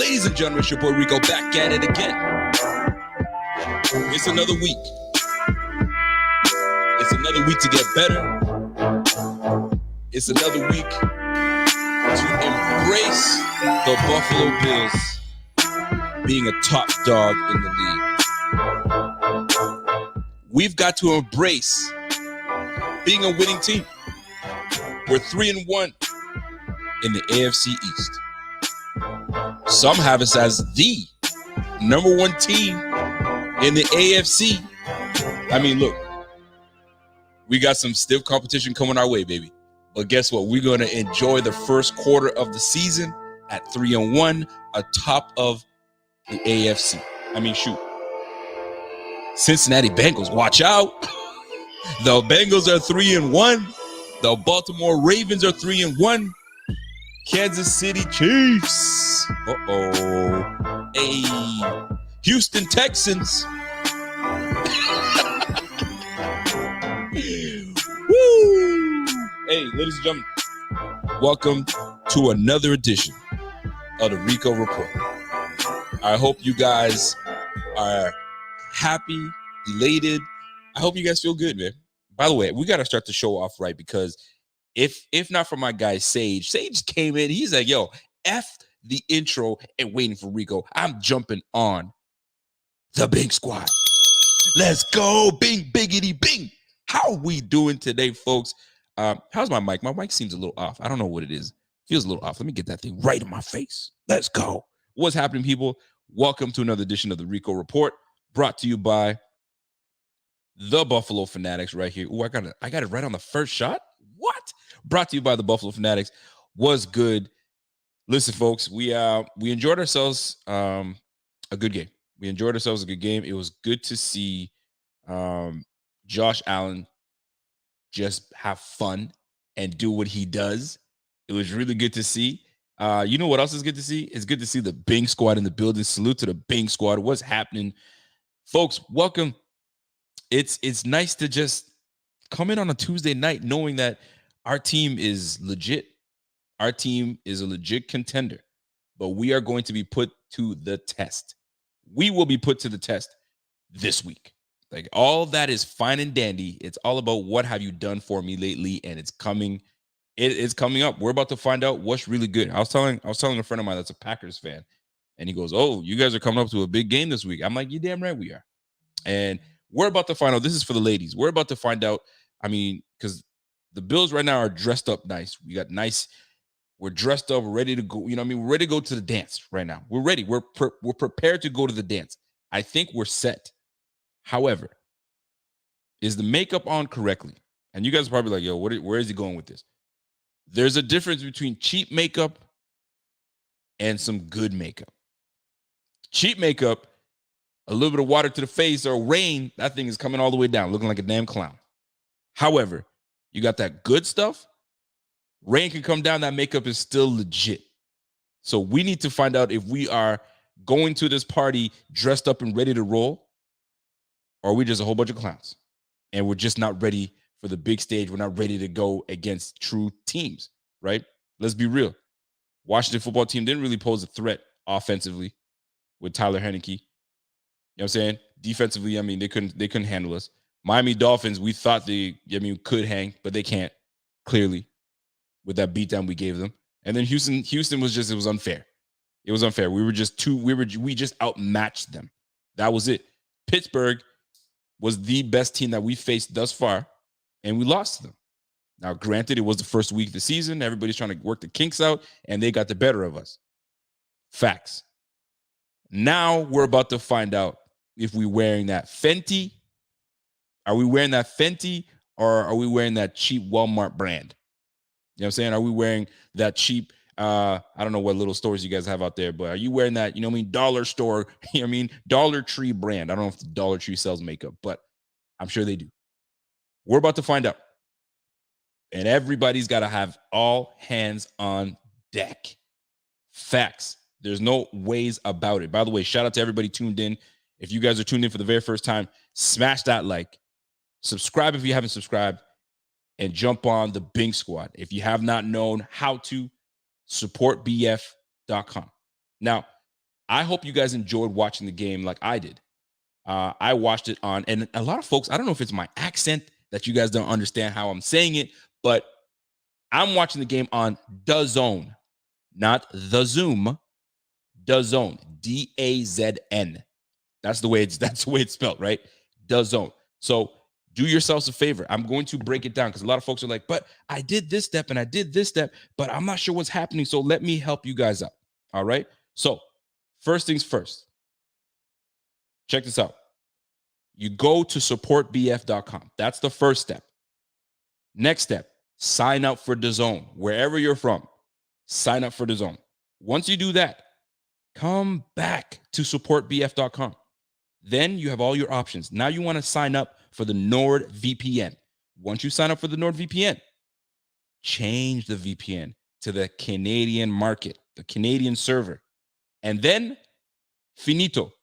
Ladies and gentlemen, it's your boy Rico back at it again. It's another week. It's another week to get better. It's another week to embrace the Buffalo Bills being a top dog in the league. We've got to embrace being a winning team. We're 3-1 in the AFC East. Some have us as the number one team in the AFC. I mean, look, we got some stiff competition coming our way, baby. But guess what? We're going to enjoy the first quarter of the season at 3-1 atop of the AFC. I mean, shoot. Cincinnati Bengals, watch out. The Bengals are 3-1. The Baltimore Ravens are 3-1. Kansas City Chiefs. Hey. Houston Texans. Woo. Hey, ladies and gentlemen, welcome to another edition of the Rico Report. I hope you guys are happy, elated. I hope you guys feel good, man. By the way, we got to start the show off right, because if not for my guy Sage came in. He's like, yo, F the intro and waiting for Rico. I'm jumping on the Bing Squad. Let's go. Bing, biggity, bing. How are we doing today, folks? How's my mic? My mic seems a little off. I don't know what it is. Feels a little off. Let me get that thing right in my face. Let's go. What's happening, people? Welcome to another edition of the Rico Report, brought to you by the Buffalo Fanatics right here. Oh, I got it right on the first shot. What? Brought to you by the Buffalo Fanatics. Was good. Listen, folks, we enjoyed ourselves a good game. We enjoyed ourselves a good game. It was good to see Josh Allen just have fun and do what he does. It was really good to see. You know what else is good to see? It's good to see the Bing Squad in the building. Salute to the Bing Squad. What's happening? Folks, welcome. It's nice to just come in on a Tuesday night knowing that our team is legit. Our team is a legit contender, but we are going to be put to the test. We will be put to the test this week. Like, all that is fine and dandy. It's all about what have you done for me lately, and it's coming. It's coming up. We're about to find out what's really good. I was telling a friend of mine that's a Packers fan, and he goes, "Oh, you guys are coming up to a big game this week." I'm like, "You damn right we are." And we're about to find out. This is for the ladies. We're about to find out. I mean, because the Bills right now are dressed up nice. We got nice. We're dressed up. We're ready to go. You know what I mean? We're ready to go to the dance right now. We're ready. We're prepared to go to the dance. I think we're set. However, is the makeup on correctly? And you guys are probably like, yo, where is he going with this? There's a difference between cheap makeup and some good makeup. Cheap makeup, a little bit of water to the face or rain, that thing is coming all the way down, looking like a damn clown. However, you got that good stuff. Rain can come down. That makeup is still legit. So we need to find out if we are going to this party dressed up and ready to roll, or are we just a whole bunch of clowns and we're just not ready for the big stage. We're not ready to go against true teams, right? Let's be real. Washington football team didn't really pose a threat offensively with Tyler Heineke. You know what I'm saying? Defensively, I mean, they couldn't handle us. Miami Dolphins, we thought they could hang, but they can't, clearly, with that beatdown we gave them. And then Houston was just, it was unfair. It was unfair. We just outmatched them. That was it. Pittsburgh was the best team that we faced thus far, and we lost to them. Now, granted, it was the first week of the season. Everybody's trying to work the kinks out, and they got the better of us. Facts. Now we're about to find out if we're wearing that Fenty. Are we wearing that Fenty, or are we wearing that cheap Walmart brand? You know what I'm saying? Are we wearing that cheap, I don't know what little stores you guys have out there, but are you wearing that, you know what I mean, dollar store, you know what I mean, Dollar Tree brand? I don't know if the Dollar Tree sells makeup, but I'm sure they do. We're about to find out. And everybody's got to have all hands on deck. Facts. There's no ways about it. By the way, shout out to everybody tuned in. If you guys are tuned in for the very first time, smash that like. Subscribe if you haven't subscribed. And jump on the Bing Squad. If you have not known how to, supportbf.com. Now, I hope you guys enjoyed watching the game like I did. I watched it on, and a lot of folks, I don't know if it's my accent that you guys don't understand how I'm saying it, but I'm watching the game on DAZN, not the Zoom. DAZN, DAZN. That's the way it's spelled, right? DAZN. So do yourselves a favor. I'm going to break it down because a lot of folks are like, but I did this step and I did this step, but I'm not sure what's happening. So let me help you guys out. All right. So first things first, check this out. You go to supportbf.com. That's the first step. Next step, sign up for DAZN. Wherever you're from, sign up for DAZN. Once you do that, come back to supportbf.com. Then you have all your options. Now you want to sign up for the NordVPN. Once you sign up for the NordVPN, change the VPN to the Canadian market, the Canadian server. And then, finito.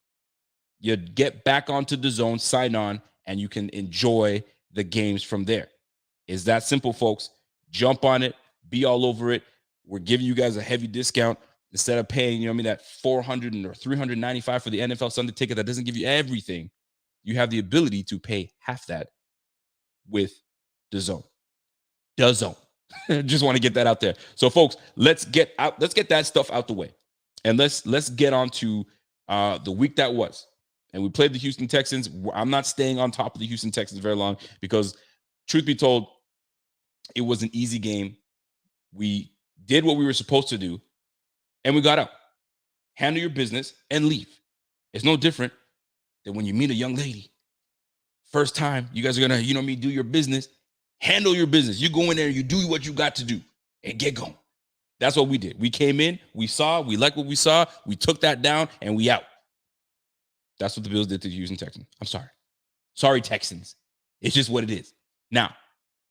You get back onto DAZN, sign on, and you can enjoy the games from there. It's that simple, folks. Jump on it. Be all over it. We're giving you guys a heavy discount. Instead of paying, that $400 or $395 for the NFL Sunday ticket that doesn't give you everything, you have the ability to pay half that with DAZN. DAZN. Just want to get that out there. So, folks, let's get that stuff out the way, and let's get on to the week that was. And we played the Houston Texans. I'm not staying on top of the Houston Texans very long because, truth be told, it was an easy game. We did what we were supposed to do, and we got out. Handle your business and leave. It's no different than when you meet a young lady. First time, you guys are going to, do your business. Handle your business. You go in there, you do what you got to do, and get going. That's what we did. We came in, we liked what we saw, we took that down, and we out. That's what the Bills did to the Houston Texans. I'm sorry. Sorry, Texans. It's just what it is. Now,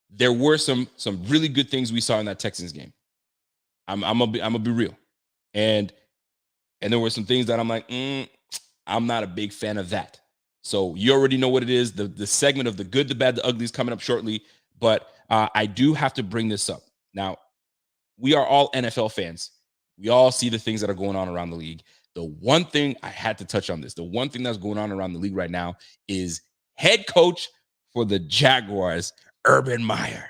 there were some really good things we saw in that Texans game. I'm gonna be real. And there were some things that I'm like, I'm not a big fan of that. So you already know what it is. The segment of the good, the bad, the ugly is coming up shortly. But I do have to bring this up. Now, we are all NFL fans. We all see the things that are going on around the league. The one thing I had to touch on this, the one thing that's going on around the league right now is head coach for the Jaguars, Urban Meyer.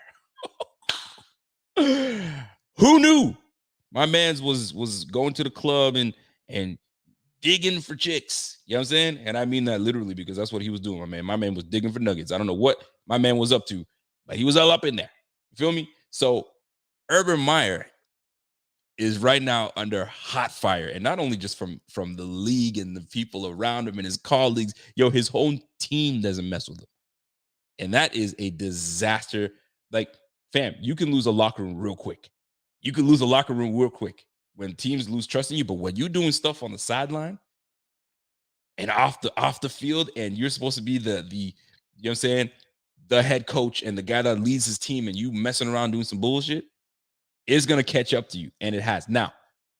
Who knew? My man's was going to the club and digging for chicks. You know what I'm saying? And I mean that literally because that's what he was doing, my man. My man was digging for nuggets. I don't know what my man was up to, but he was all up in there. You feel me? So Urban Meyer is right now under hot fire, and not only just from the league and the people around him and his colleagues. His whole team doesn't mess with him, and that is a disaster. Like, fam, you can lose a locker room real quick. You can lose a locker room real quick when teams lose trust in you. But when you're doing stuff on the sideline and off the field, and you're supposed to be the the head coach and the guy that leads his team, and you messing around doing some bullshit, it's going to catch up to you, and it has. Now,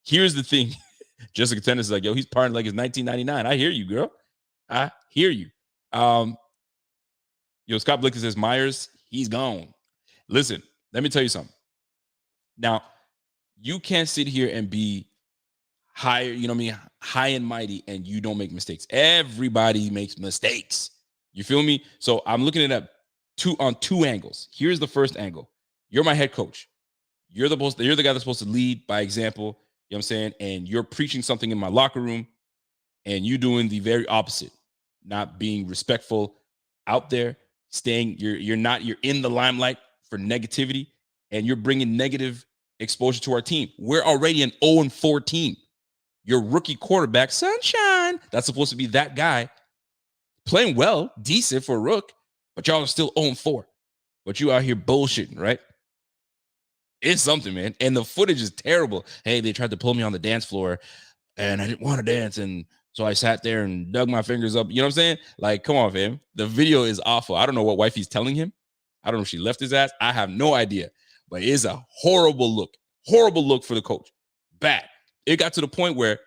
here's the thing. Jessica Tennis is like, he's partying like it's 1999. I hear you, girl. I hear you. Scott Blicker says, Myers, he's gone. Listen, let me tell you something. Now, you can't sit here and be high, high and mighty, and you don't make mistakes. Everybody makes mistakes. You feel me? So I'm looking at it on two angles. Here's the first angle. You're my head coach. You're the guy that's supposed to lead by example, you know what I'm saying? And you're preaching something in my locker room, and you doing the very opposite, not being respectful out there, you're in the limelight for negativity, and you're bringing negative exposure to our team. We're already an 0-4 team. Your rookie quarterback, Sunshine, that's supposed to be that guy, playing well, decent for a rook, but y'all are still 0-4. But you out here bullshitting, right? It's something, man. And the footage is terrible. Hey, they tried to pull me on the dance floor, and I didn't want to dance, and so I sat there and dug my fingers up. You know what I'm saying? Like, come on, fam. The video is awful. I don't know what wifey's telling him. I don't know if she left his ass. I have no idea. But it's a horrible look. Horrible look for the coach. Bad. It got to the point where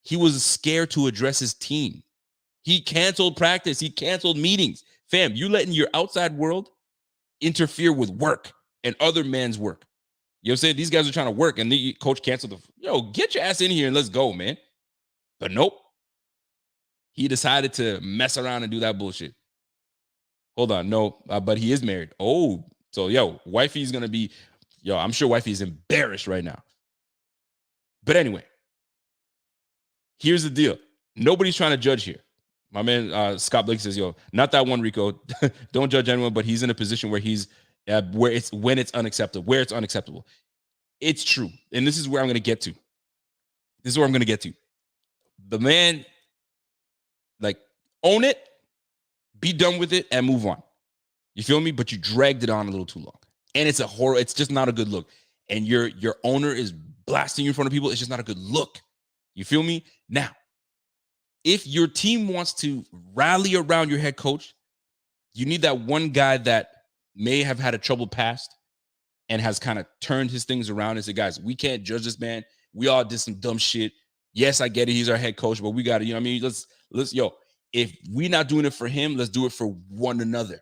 he was scared to address his team. He canceled practice. He canceled meetings. Fam, you letting your outside world interfere with work and other men's work. You know what I'm saying? These guys are trying to work, and the coach canceled get your ass in here and let's go, man. But nope. He decided to mess around and do that bullshit. Hold on. No, but he is married. Oh, so wifey's going to be, I'm sure wifey's embarrassed right now. But anyway, here's the deal. Nobody's trying to judge here. My man Scott Blake says, not that one, Rico. Don't judge anyone, but he's in a position where he's when it's unacceptable. It's true. And this is where I'm going to get to. The man, like, own it, be done with it, and move on. You feel me? But you dragged it on a little too long. And it's it's just not a good look. And your owner is blasting you in front of people. It's just not a good look. You feel me? Now, if your team wants to rally around your head coach, you need that one guy that may have had a troubled past and has kind of turned his things around and said, guys, we can't judge this man. We all did some dumb shit. Yes, I get it. He's our head coach, but we got to, let's, if we're not doing it for him, let's do it for one another.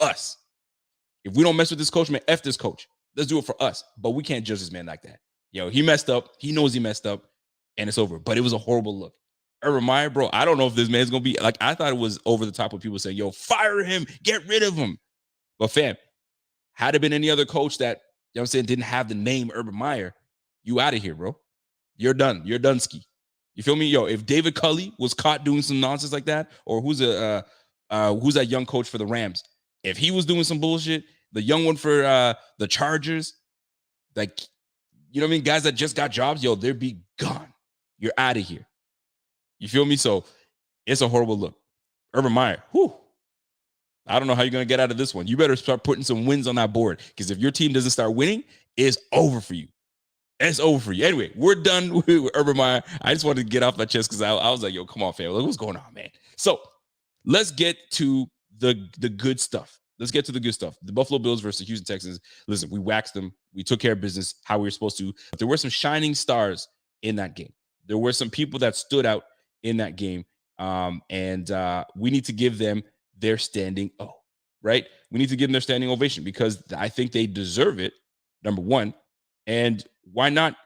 Us. If we don't mess with this coach, man, F this coach. Let's do it for us. But we can't judge this man like that. He messed up. He knows he messed up, and it's over. But it was a horrible look. Urban Meyer, bro, I don't know if this man's going to be, like, I thought it was over the top with people saying, fire him, get rid of him. But fam, had it been any other coach that, didn't have the name Urban Meyer, you out of here, bro. You're done. You're done ski. You feel me? If David Culley was caught doing some nonsense like that, or who's that young coach for the Rams? If he was doing some bullshit, the young one for the Chargers, like, guys that just got jobs, they'd be gone. You're out of here. You feel me? So it's a horrible look. Urban Meyer, I don't know how you're going to get out of this one. You better start putting some wins on that board, because if your team doesn't start winning, it's over for you. It's over for you. Anyway, we're done with Urban Meyer. I just wanted to get off my chest because I was like, come on, fam. What's going on, man? So let's get to the good stuff. The Buffalo Bills versus the Houston Texans. Listen, we waxed them. We took care of business how we were supposed to. But there were some shining stars in that game. There were some people that stood out in that game. And we need to give them their standing right? We need to give them their standing ovation because I think they deserve it, number one. And why not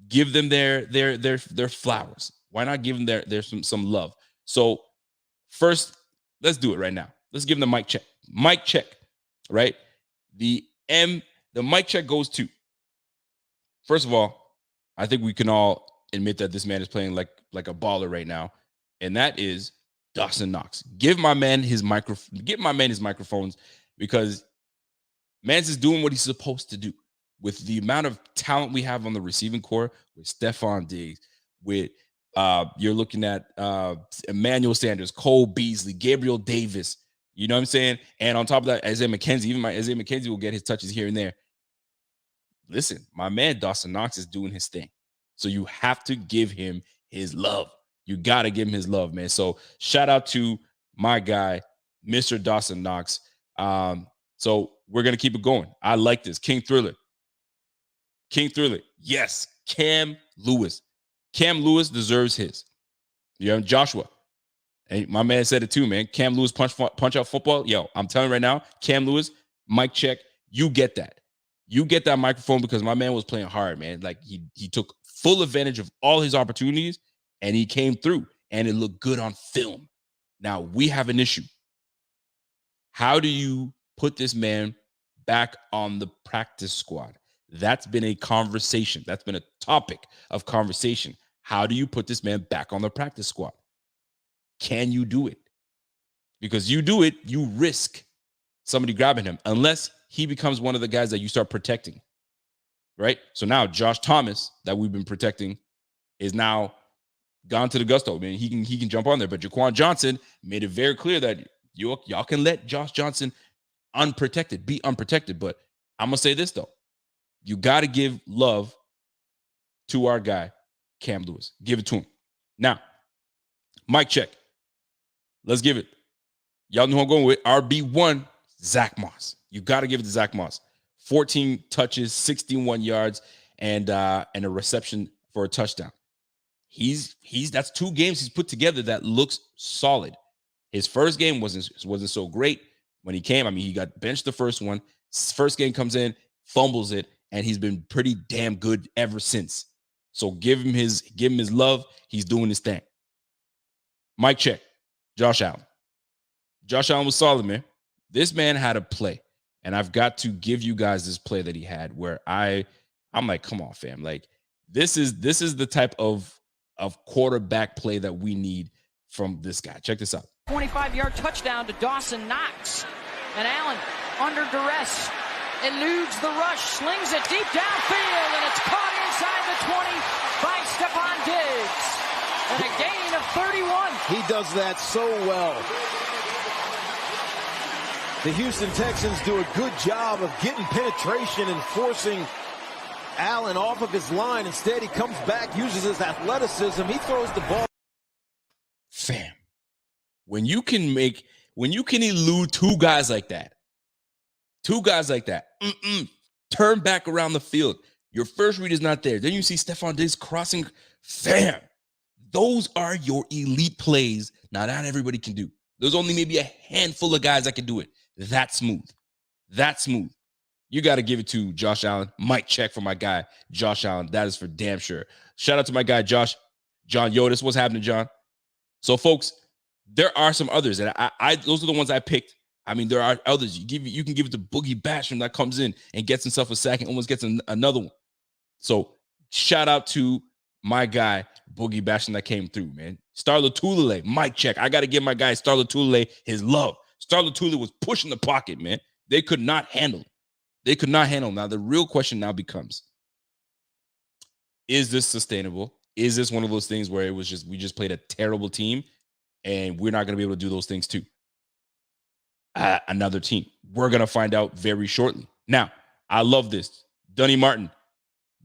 give them their flowers? Why not give them their some love? So first, let's do it right now. Let's give them the mic check. Mic check, right? The mic check goes to, first of all, I think we can all admit that this man is playing like a baller right now, and that is Dawson Knox. Give my man his microphones, because man's is doing what he's supposed to do. With the amount of talent we have on the receiving core, with Stephon Diggs, with you're looking at Emmanuel Sanders, Cole Beasley, Gabriel Davis, you know what I'm saying? And on top of that, Isaiah McKenzie will get his touches here and there. Listen, my man Dawson Knox is doing his thing. So you have to give him his love. You got to give him his love, man. So shout out to my guy, Mr. Dawson Knox. So we're going to keep it going. I like this. King Thriller. Yes. Cam Lewis deserves his. Joshua. And my man said it too, man. Cam Lewis punch out football. I'm telling you right now, Cam Lewis, mic check. You get that. You get that microphone, because my man was playing hard, man. Like he took full advantage of all his opportunities, and he came through, and it looked good on film. Now we have an issue. How do you put this man back on the practice squad? That's been a conversation. That's been a topic of conversation. How do you put this man back on the practice squad? Can you do it? Because you do it, you risk somebody grabbing him, unless he becomes one of the guys that you start protecting, right? So now Josh Thomas, that we've been protecting, is now gone to the gusto. I mean, he can jump on there, but Jaquan Johnson made it very clear that y'all can let Josh Johnson be unprotected. But I'm gonna say this though. You got to give love to our guy, Cam Lewis. Give it to him. Now, mic check. Let's give it. Y'all know who I'm going with. RB1, Zach Moss. You got to give it to Zach Moss. 14 touches, 61 yards, and a reception for a touchdown. That's 2 games he's put together that looks solid. His first game wasn't so great when he came. I mean, he got benched the first one. First game comes in, fumbles it, and he's been pretty damn good ever since. So give him his love. He's doing his thing. Mic check. Josh Allen. Josh Allen was solid, man. This man had a play, and I've got to give you guys this play that he had where I'm like, come on, fam. Like, this is the type of quarterback play that we need from this guy. Check this out. 25-yard touchdown to Dawson Knox. And Allen, under duress, eludes the rush, slings it deep downfield, and it's caught inside the 20 by Stephon Diggs. And a gain of 31. He does that so well. The Houston Texans do a good job of getting penetration and forcing Allen off of his line. Instead, he comes back, uses his athleticism. He throws the ball. Fam, when you can elude two guys like that, turn back around the field. Your first read is not there. Then you see Stephon Diggs crossing. Fam, those are your elite plays. Now, not everybody can do. There's only maybe a handful of guys that can do it. That smooth. You got to give it to Josh Allen. Mic check for my guy, Josh Allen. That is for damn sure. Shout out to my guy, John Yotis. What's happening, John? So, folks, there are some others, and I those are the ones I picked. I mean, there are others. You can give it to Boogie Basham that comes in and gets himself a sack and almost gets another one. So, shout out to my guy, Boogie Basham, that came through, man. Star Lotulelei, mic check. I got to give my guy, Star Lotulelei, his love. Star Lotulelei was pushing the pocket, man. They could not handle him. Now, the real question now becomes, is this sustainable? Is this one of those things where we just played a terrible team and we're not going to be able to do those things too? Another team. We're going to find out very shortly. Now, I love this. Dunny Martin,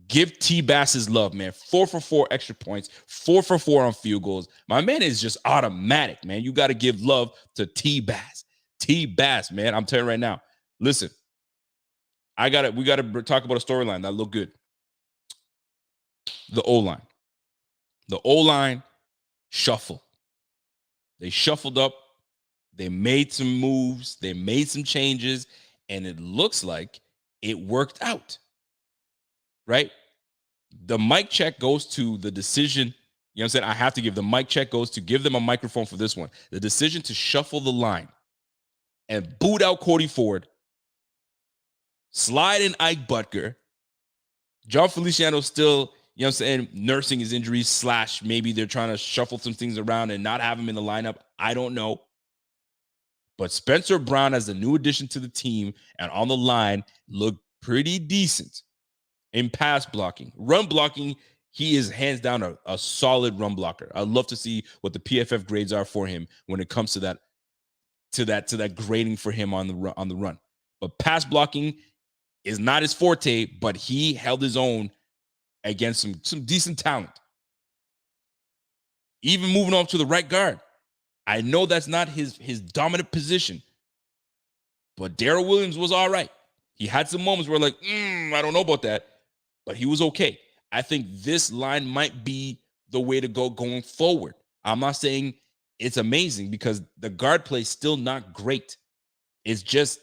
give T-Bass his love, man. 4 for 4 extra points, 4 for 4 on field goals. My man is just automatic, man. You got to give love to T-Bass. T-Bass, man. I'm telling you right now. Listen, we got to talk about a storyline that looked good. The O-line. The O-line shuffle. They shuffled up. They made some moves. They made some changes. And it looks like it worked out. Right? The mic check goes to the decision. You know what I'm saying? I have to give the mic check goes to give them a microphone for this one. The decision to shuffle the line and boot out Cody Ford, slide in Ike Butker. John Feliciano still, you know what I'm saying, nursing his injuries / maybe they're trying to shuffle some things around and not have him in the lineup. I don't know. But Spencer Brown, as a new addition to the team and on the line, looked pretty decent in pass blocking. Run blocking, he is hands down a solid run blocker. I'd love to see what the PFF grades are for him when it comes to that grading for him on the run. But pass blocking is not his forte, but he held his own against some decent talent. Even moving on to the right guard. I know that's not his dominant position, but Darrell Williams was all right. He had some moments where like, I don't know about that, but he was okay. I think this line might be the way to go going forward. I'm not saying it's amazing because the guard play is still not great. It's just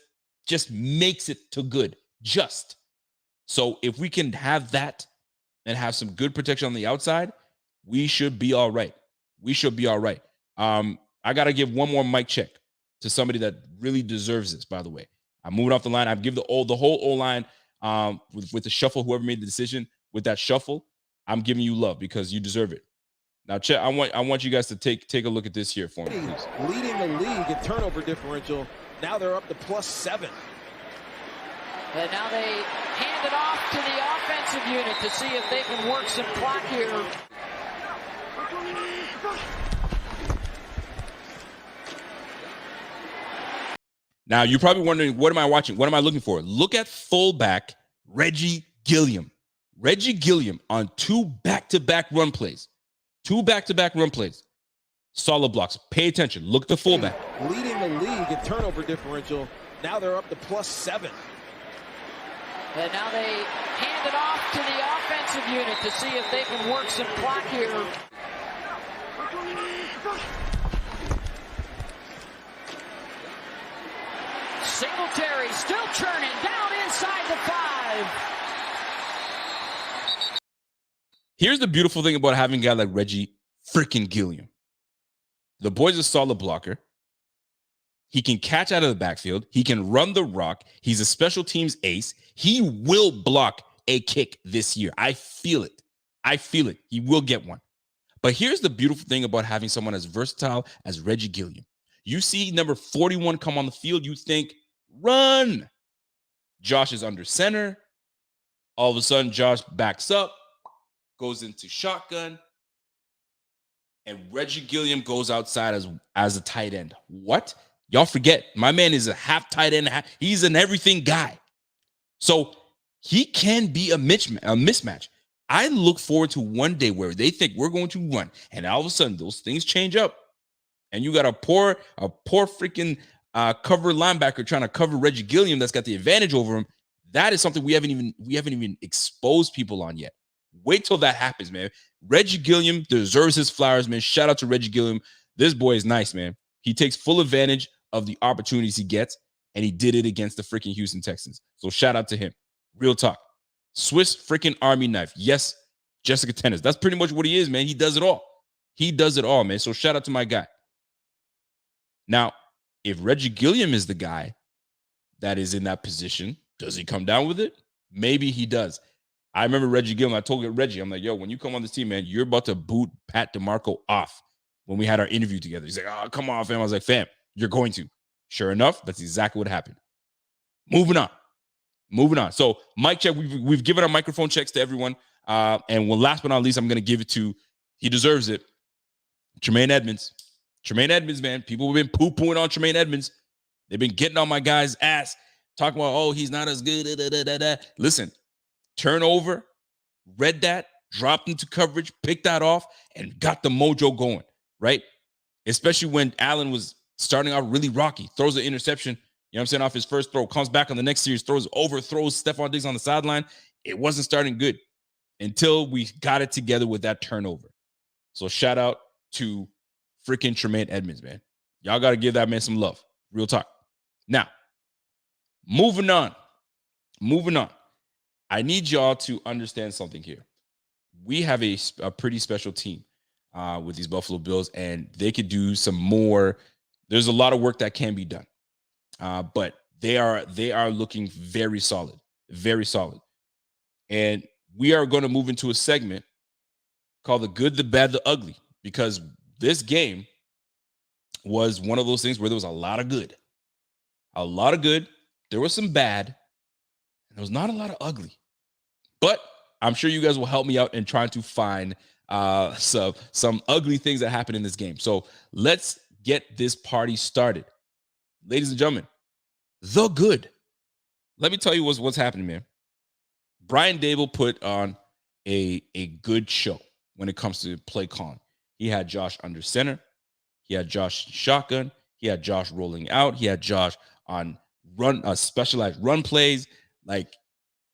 makes it to good. Just. So if we can have that and have some good protection on the outside, we should be all right. I got to give one more mic check to somebody that really deserves this, by the way. I'm moving off the line. I've given the whole O-line with the shuffle, whoever made the decision with that shuffle, I'm giving you love because you deserve it. Now, Chet, I want you guys to take a look at this here for me, please. Leading the league in turnover differential. Now they're up to +7. And now they hand it off to the offensive unit to see if they can work some clock here. Now, you're probably wondering, what am I watching? What am I looking for? Look at fullback Reggie Gilliam. Reggie Gilliam on 2 back-to-back run plays. 2 back-to-back run plays. Solid blocks. Pay attention. Look at the fullback. Leading the league in turnover differential. Now they're up to +7. And now they hand it off to the offensive unit to see if they can work some clock here. Singletary still churning down inside the 5. Here's the beautiful thing about having a guy like Reggie freaking Gilliam. The boy's a solid blocker. He can catch out of the backfield. He can run the rock. He's a special teams ace. He will block a kick this year. I feel it. He will get one. But here's the beautiful thing about having someone as versatile as Reggie Gilliam. You see number 41 come on the field, you think, run. Josh is under center. All of a sudden, Josh backs up, goes into shotgun, and Reggie Gilliam goes outside as a tight end. What? Y'all forget, my man is a half tight end. He's an everything guy. So he can be a mismatch. I look forward to one day where they think we're going to run, and all of a sudden those things change up, and you got a poor freaking cover linebacker trying to cover Reggie Gilliam that's got the advantage over him. That is something we haven't even exposed people on yet. Wait till that happens, man. Reggie Gilliam deserves his flowers, man. Shout out to Reggie Gilliam. This boy is nice, man. He takes full advantage of the opportunities he gets, and he did it against the freaking Houston Texans. So shout out to him. Real talk. Swiss freaking Army knife. Yes, Jessica Tennis. That's pretty much what he is, man. He does it all. He does it all, man. So shout out to my guy. Now, if Reggie Gilliam is the guy that is in that position, does he come down with it? Maybe he does. I remember Reggie Gilliam. I told Reggie, I'm like, yo, when you come on this team, man, you're about to boot Pat DeMarco off when we had our interview together. He's like, oh, come on, fam. I was like, fam, you're going to. Sure enough, that's exactly what happened. Moving on. So, mic check. We've given our microphone checks to everyone. And last but not least, I'm going to give it to, he deserves it, Tremaine Edmunds. Tremaine Edmunds, man. People have been poo-pooing on Tremaine Edmunds. They've been getting on my guy's ass, talking about, oh, he's not as good. Listen, turnover, read that, dropped into coverage, picked that off, and got the mojo going, right? Especially when Allen was starting out really rocky, throws an interception, you know what I'm saying, off his first throw, comes back on the next series, throws Stephon Diggs on the sideline. It wasn't starting good until we got it together with that turnover. So shout out to freaking Tremaine Edmunds, man. Y'all got to give that man some love. Real talk. Now, moving on. I need y'all to understand something here. We have a pretty special team with these Buffalo Bills, and they could do some more. There's a lot of work that can be done, but they are looking very solid. And we are going to move into a segment called the good, the bad, the ugly, because this game was one of those things where there was a lot of good. There was some bad, and there was not a lot of ugly. But I'm sure you guys will help me out in trying to find some ugly things that happened in this game. So let's get this party started. Ladies and gentlemen, the good. Let me tell you what's happening, man. Brian Daboll put on a good show when it comes to play calling. He had Josh under center. He had Josh shotgun. He had Josh rolling out. He had Josh on specialized run plays. Like,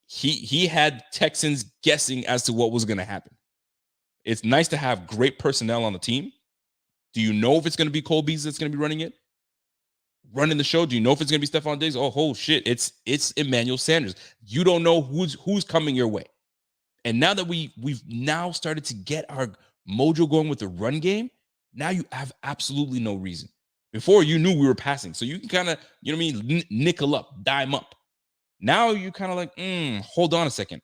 he had Texans guessing as to what was going to happen. It's nice to have great personnel on the team. Do you know if it's going to be Cole Beasley that's going to be running the show? Do you know if it's going to be Stephon Diggs? Oh shit, it's Emmanuel Sanders. You don't know who's coming your way. And now that we've now started to get our mojo going with the run game, now you have absolutely no reason. Before, you knew we were passing, so you can kind of, you know what I mean, nickel up, dime up. Now you kind of like, hold on a second.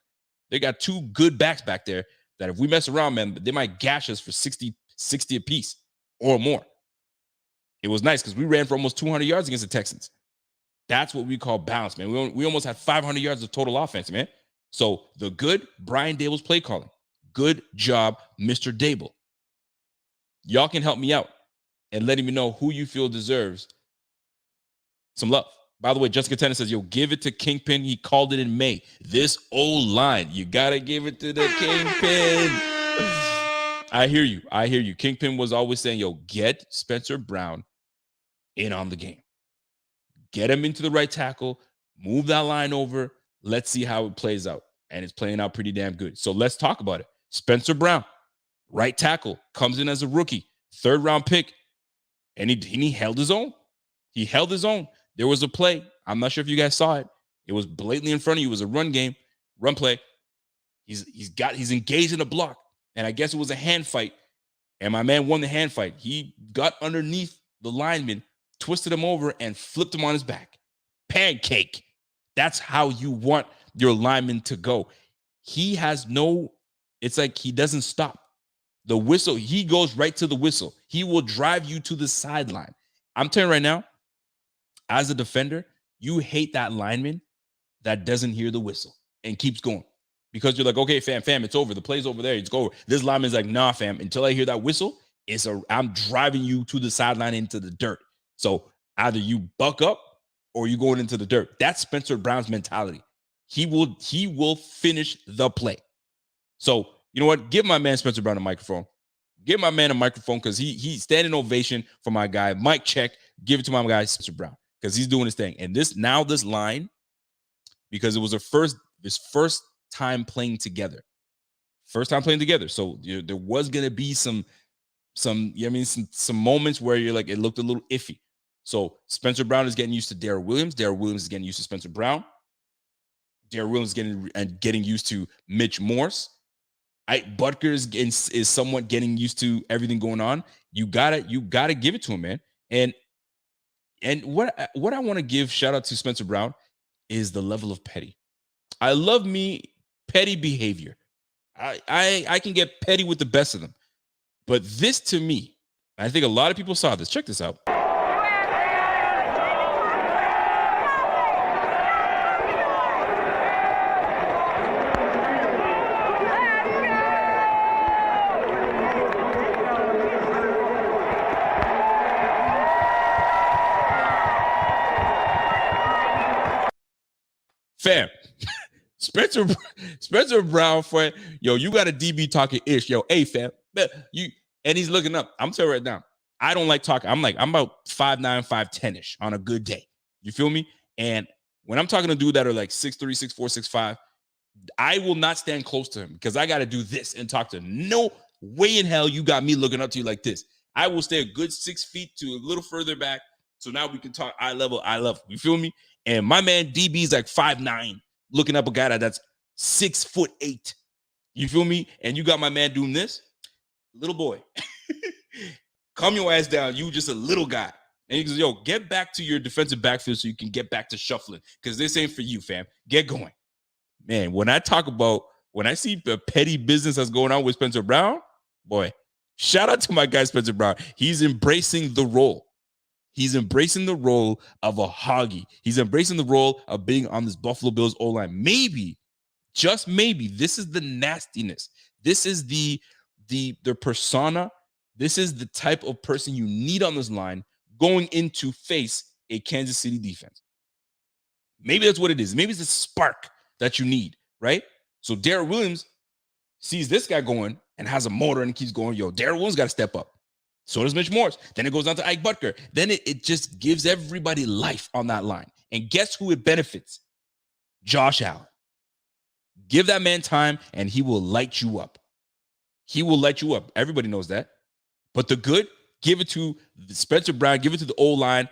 They got two good backs back there that if we mess around, man, they might gash us for 60 apiece or more. It was nice because we ran for almost 200 yards against the Texans. That's what we call balance, man. We almost had 500 yards of total offense, man. So the good, Brian Daboll's play calling. Good job, Mr. Daboll. Y'all can help me out and letting me know who you feel deserves some love. By the way, Jessica Tennis says, yo, give it to Kingpin. He called it in May. This old line, you got to give it to the Kingpin. I hear you. Kingpin was always saying, yo, get Spencer Brown in on the game. Get him into the right tackle. Move that line over. Let's see how it plays out. And it's playing out pretty damn good. So let's talk about it. Spencer Brown, right tackle, comes in as a rookie, 3rd round pick. And he held his own. There was a play. I'm not sure if you guys saw it. It was blatantly in front of you. It was a run play. He's engaged in a block. and I guess it was a hand fight, and my man won the hand fight. He got underneath the lineman, twisted him over, and flipped him on his back. Pancake. That's how you want your lineman to go. He has no, it's like he doesn't stop. The whistle, he goes right to the whistle. He will drive you to the sideline. I'm telling you right now, as a defender, you hate that lineman that doesn't hear the whistle and keeps going. Because you're like, okay, fam, it's over. The play's over there. It's over. This lineman's like, nah, fam, until I hear that whistle, I'm driving you to the sideline into the dirt. So either you buck up or you going into the dirt. That's Spencer Brown's mentality. He will finish the play. So, you know what? Give my man Spencer Brown a microphone. Give my man a microphone because he's standing ovation for my guy. Mic check. Give it to my guy Spencer Brown because he's doing his thing. And this line, because it was his first time playing together. First time playing together. So there was gonna be some moments where you're like, it looked a little iffy. So Spencer Brown is getting used to Darrell Williams. Darrell Williams is getting used to Spencer Brown. Darrell Williams is getting used to Mitch Morse. Butker is somewhat getting used to everything going on. You gotta give it to him, man. And what I want to give shout out to Spencer Brown is the level of petty. I love me petty behavior. I can get petty with the best of them. But this to me, I think a lot of people saw this. Check this out. Fam, Spencer Brown, friend, yo, you got a DB talking ish, yo, hey fam, and he's looking up. I'm telling you right now, I don't like talking. I'm about 5'9", 5'10" ish on a good day. You feel me? And when I'm talking to dudes that are like 6'3", 6'4", 6'5", I will not stand close to him because I got to do this and talk to him. No way in hell you got me looking up to you like this. I will stay a good 6 feet to a little further back. So now we can talk eye level. You feel me? And my man DB is like 5'9", looking up a guy that's 6'8". You feel me? And you got my man doing this, little boy. Calm your ass down. You just a little guy. And he goes, yo, get back to your defensive backfield so you can get back to shuffling because this ain't for you, fam. Get going. Man, when I see the petty business that's going on with Spencer Brown, boy, shout out to my guy Spencer Brown. He's embracing the role. He's embracing the role of a hoggy. He's embracing the role of being on this Buffalo Bills O-line. Maybe, just maybe, this is the nastiness. This is the persona. This is the type of person you need on this line going into face a Kansas City defense. Maybe that's what it is. Maybe it's the spark that you need, right? So Darrell Williams sees this guy going and has a motor and keeps going, yo, Darrell Williams got to step up. So does Mitch Morse. Then it goes on to Ike Butker. Then it just gives everybody life on that line. And guess who it benefits? Josh Allen. Give that man time and he will light you up. He will light you up. Everybody knows that. But the good, give it to Spencer Brown. Give it to the O-line.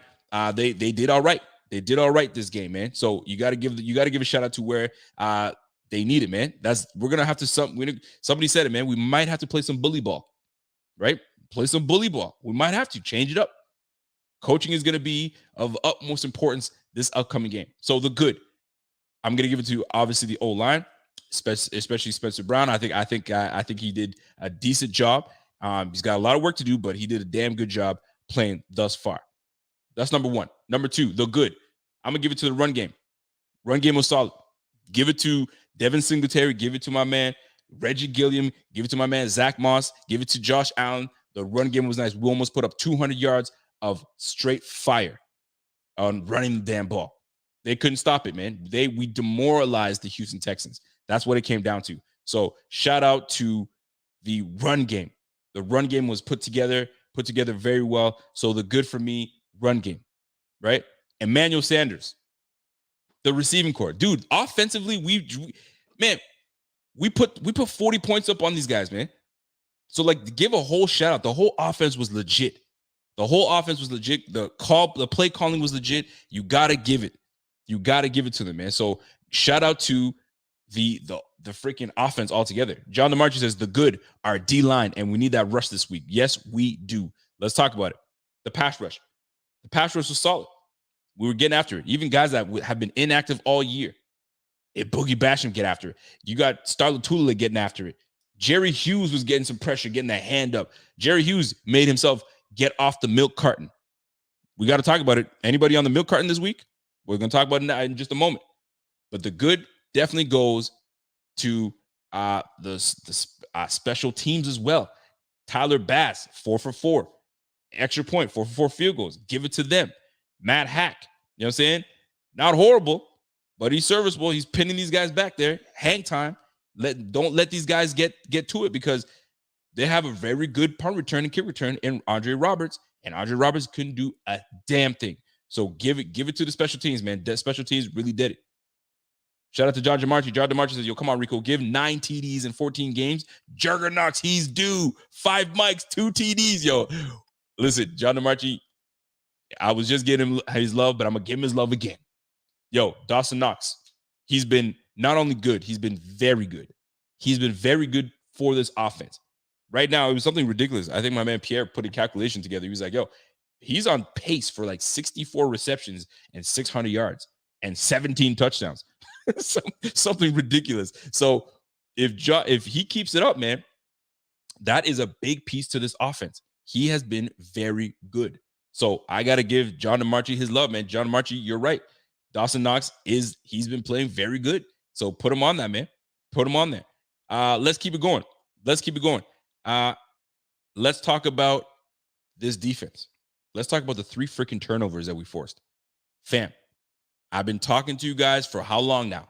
They did all right. They did all right this game, man. So you got to give a shout out to where they need it, man. We're gonna have to somebody said it, man. We might have to play some bully ball, right? Play some bully ball. We might have to change it up. Coaching is going to be of utmost importance this upcoming game. So the good, I'm going to give it to obviously the O-line, especially Spencer Brown. I think he did a decent job. He's got a lot of work to do, but he did a damn good job playing thus far. That's number one. Number two, the good. I'm going to give it to the run game. Run game was solid. Give it to Devin Singletary. Give it to my man Reggie Gilliam. Give it to my man Zach Moss. Give it to Josh Allen. The run game was nice. We almost put up 200 yards of straight fire on running the damn ball. They couldn't stop it, man. We demoralized the Houston Texans. That's what it came down to. So shout out to the run game. The run game was put together very well. So the good for me, run game, right? Emmanuel Sanders, the receiving core. Dude, offensively, we put 40 points up on these guys, man. So, like, give a whole shout out. The whole offense was legit. The play calling was legit. You got to give it. You got to give it to them, man. So, shout out to the the freaking offense altogether. John DeMarchi says the good are D-line, and we need that rush this week. Yes, we do. Let's talk about it. The pass rush. The pass rush was solid. We were getting after it. Even guys that have been inactive all year. Boogie Basham get after it. You got Starla Tula getting after it. Jerry Hughes was getting some pressure, getting that hand up. Jerry Hughes made himself get off the milk carton. We got to talk about it. Anybody on the milk carton this week? We're going to talk about it in just a moment. But the good definitely goes to the special teams as well. Tyler Bass, 4 for 4. Extra point, 4 for 4 field goals. Give it to them. Matt Hack, you know what I'm saying? Not horrible, but he's serviceable. He's pinning these guys back there. Hang time. Don't let these guys get to it, because they have a very good punt return and kick return in Andre Roberts, and Andre Roberts couldn't do a damn thing. So give it to the special teams, man. The special teams really did it. Shout out to John DeMarchi. John DeMarchi says, yo, come on, Rico. Give 9 TDs in 14 games. Juggernauts, he's due. 5 mics, 2 TDs, yo. Listen, John DeMarchi, I was just getting him his love, but I'm going to give him his love again. Yo, Dawson Knox, he's been not only good, he's been very good. He's been very good for this offense. Right now, it was something ridiculous. I think my man Pierre put a calculation together. He was like, yo, he's on pace for like 64 receptions and 600 yards and 17 touchdowns. Something ridiculous. So if he keeps it up, man, that is a big piece to this offense. He has been very good. So I got to give John DeMarchi his love, man. John DeMarchi, you're right. Dawson Knox he's been playing very good. So put him on that, man. Put him on there. Let's keep it going. Let's talk about this defense. Let's talk about the 3 freaking turnovers that we forced. Fam, I've been talking to you guys for how long now?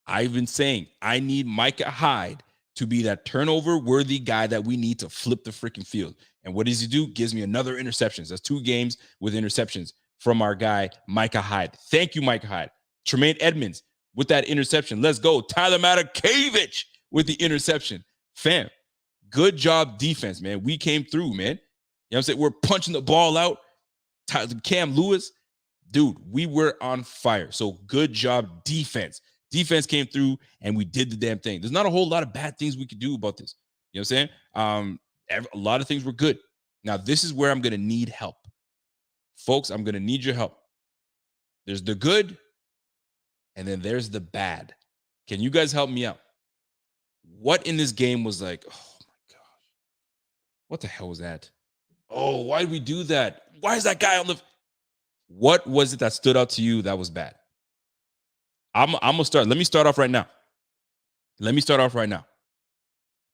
I've been saying I need Micah Hyde to be that turnover-worthy guy that we need to flip the freaking field. And what does he do? Gives me another interceptions. That's 2 games with interceptions from our guy, Micah Hyde. Thank you, Micah Hyde. Tremaine Edmunds with that interception. Let's go. Tyler Matakevich with the interception. Fam, good job defense, man. We came through, man. You know what I'm saying? We're punching the ball out. Cam Lewis, dude, we were on fire. So good job defense. Defense came through and we did the damn thing. There's not a whole lot of bad things we could do about this. You know what I'm saying? A lot of things were good. Now, this is where I'm going to need help. Folks, I'm going to need your help. There's the good, and then there's the bad. Can you guys help me out? What in this game was like, oh my gosh, what the hell was that? Oh, why did we do that? Why is that guy on the... What was it that stood out to you that was bad? I'm going to start. Let me start off right now.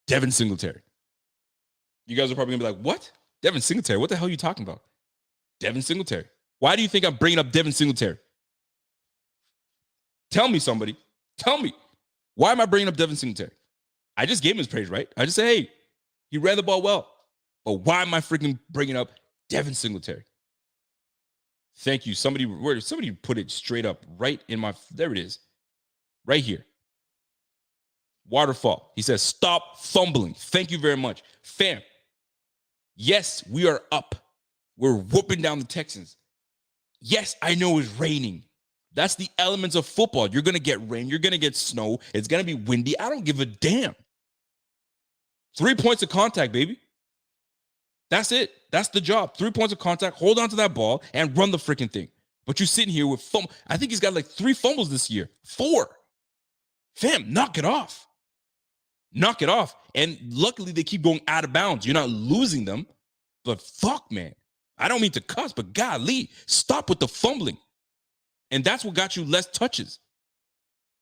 Devin Singletary. You guys are probably going to be like, what? Devin Singletary? What the hell are you talking about? Devin Singletary. Why do you think I'm bringing up Devin Singletary? Tell me, somebody. Tell me. Why am I bringing up Devin Singletary? I just gave him his praise, right? I just say, hey, he ran the ball well. But why am I freaking bringing up Devin Singletary? Thank you. Somebody put it straight up right in my... There it is. Right here. Waterfall. He says, stop fumbling. Thank you very much. Fam. Yes, we are up. We're whooping down the Texans. Yes, I know it's raining. That's the elements of football. You're going to get rain. You're going to get snow. It's going to be windy. I don't give a damn. 3 points of contact, baby. That's it. That's the job. 3 points of contact. Hold on to that ball and run the freaking thing. But you're sitting here with fumble. I think he's got like 3 fumbles this year. 4. Fam, knock it off. Knock it off. And luckily, they keep going out of bounds. You're not losing them. But fuck, man. I don't mean to cuss, but golly, stop with the fumbling. And that's what got you less touches.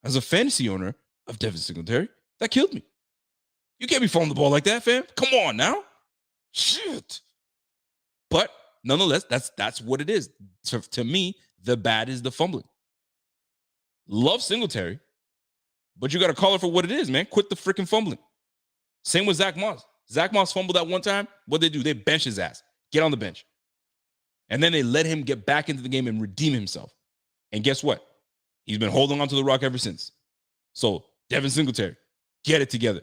As a fantasy owner of Devin Singletary, that killed me. You can't be fumbling the ball like that, fam. Come on now. Shit. But nonetheless, that's what it is. To me, the bad is the fumbling. Love Singletary, but you got to call it for what it is, man. Quit the freaking fumbling. Same with Zach Moss. Zach Moss fumbled that one time. What they do? They bench his ass. Get on the bench. And then they let him get back into the game and redeem himself. And guess what? He's been holding on to the rock ever since. So, Devin Singletary, get it together.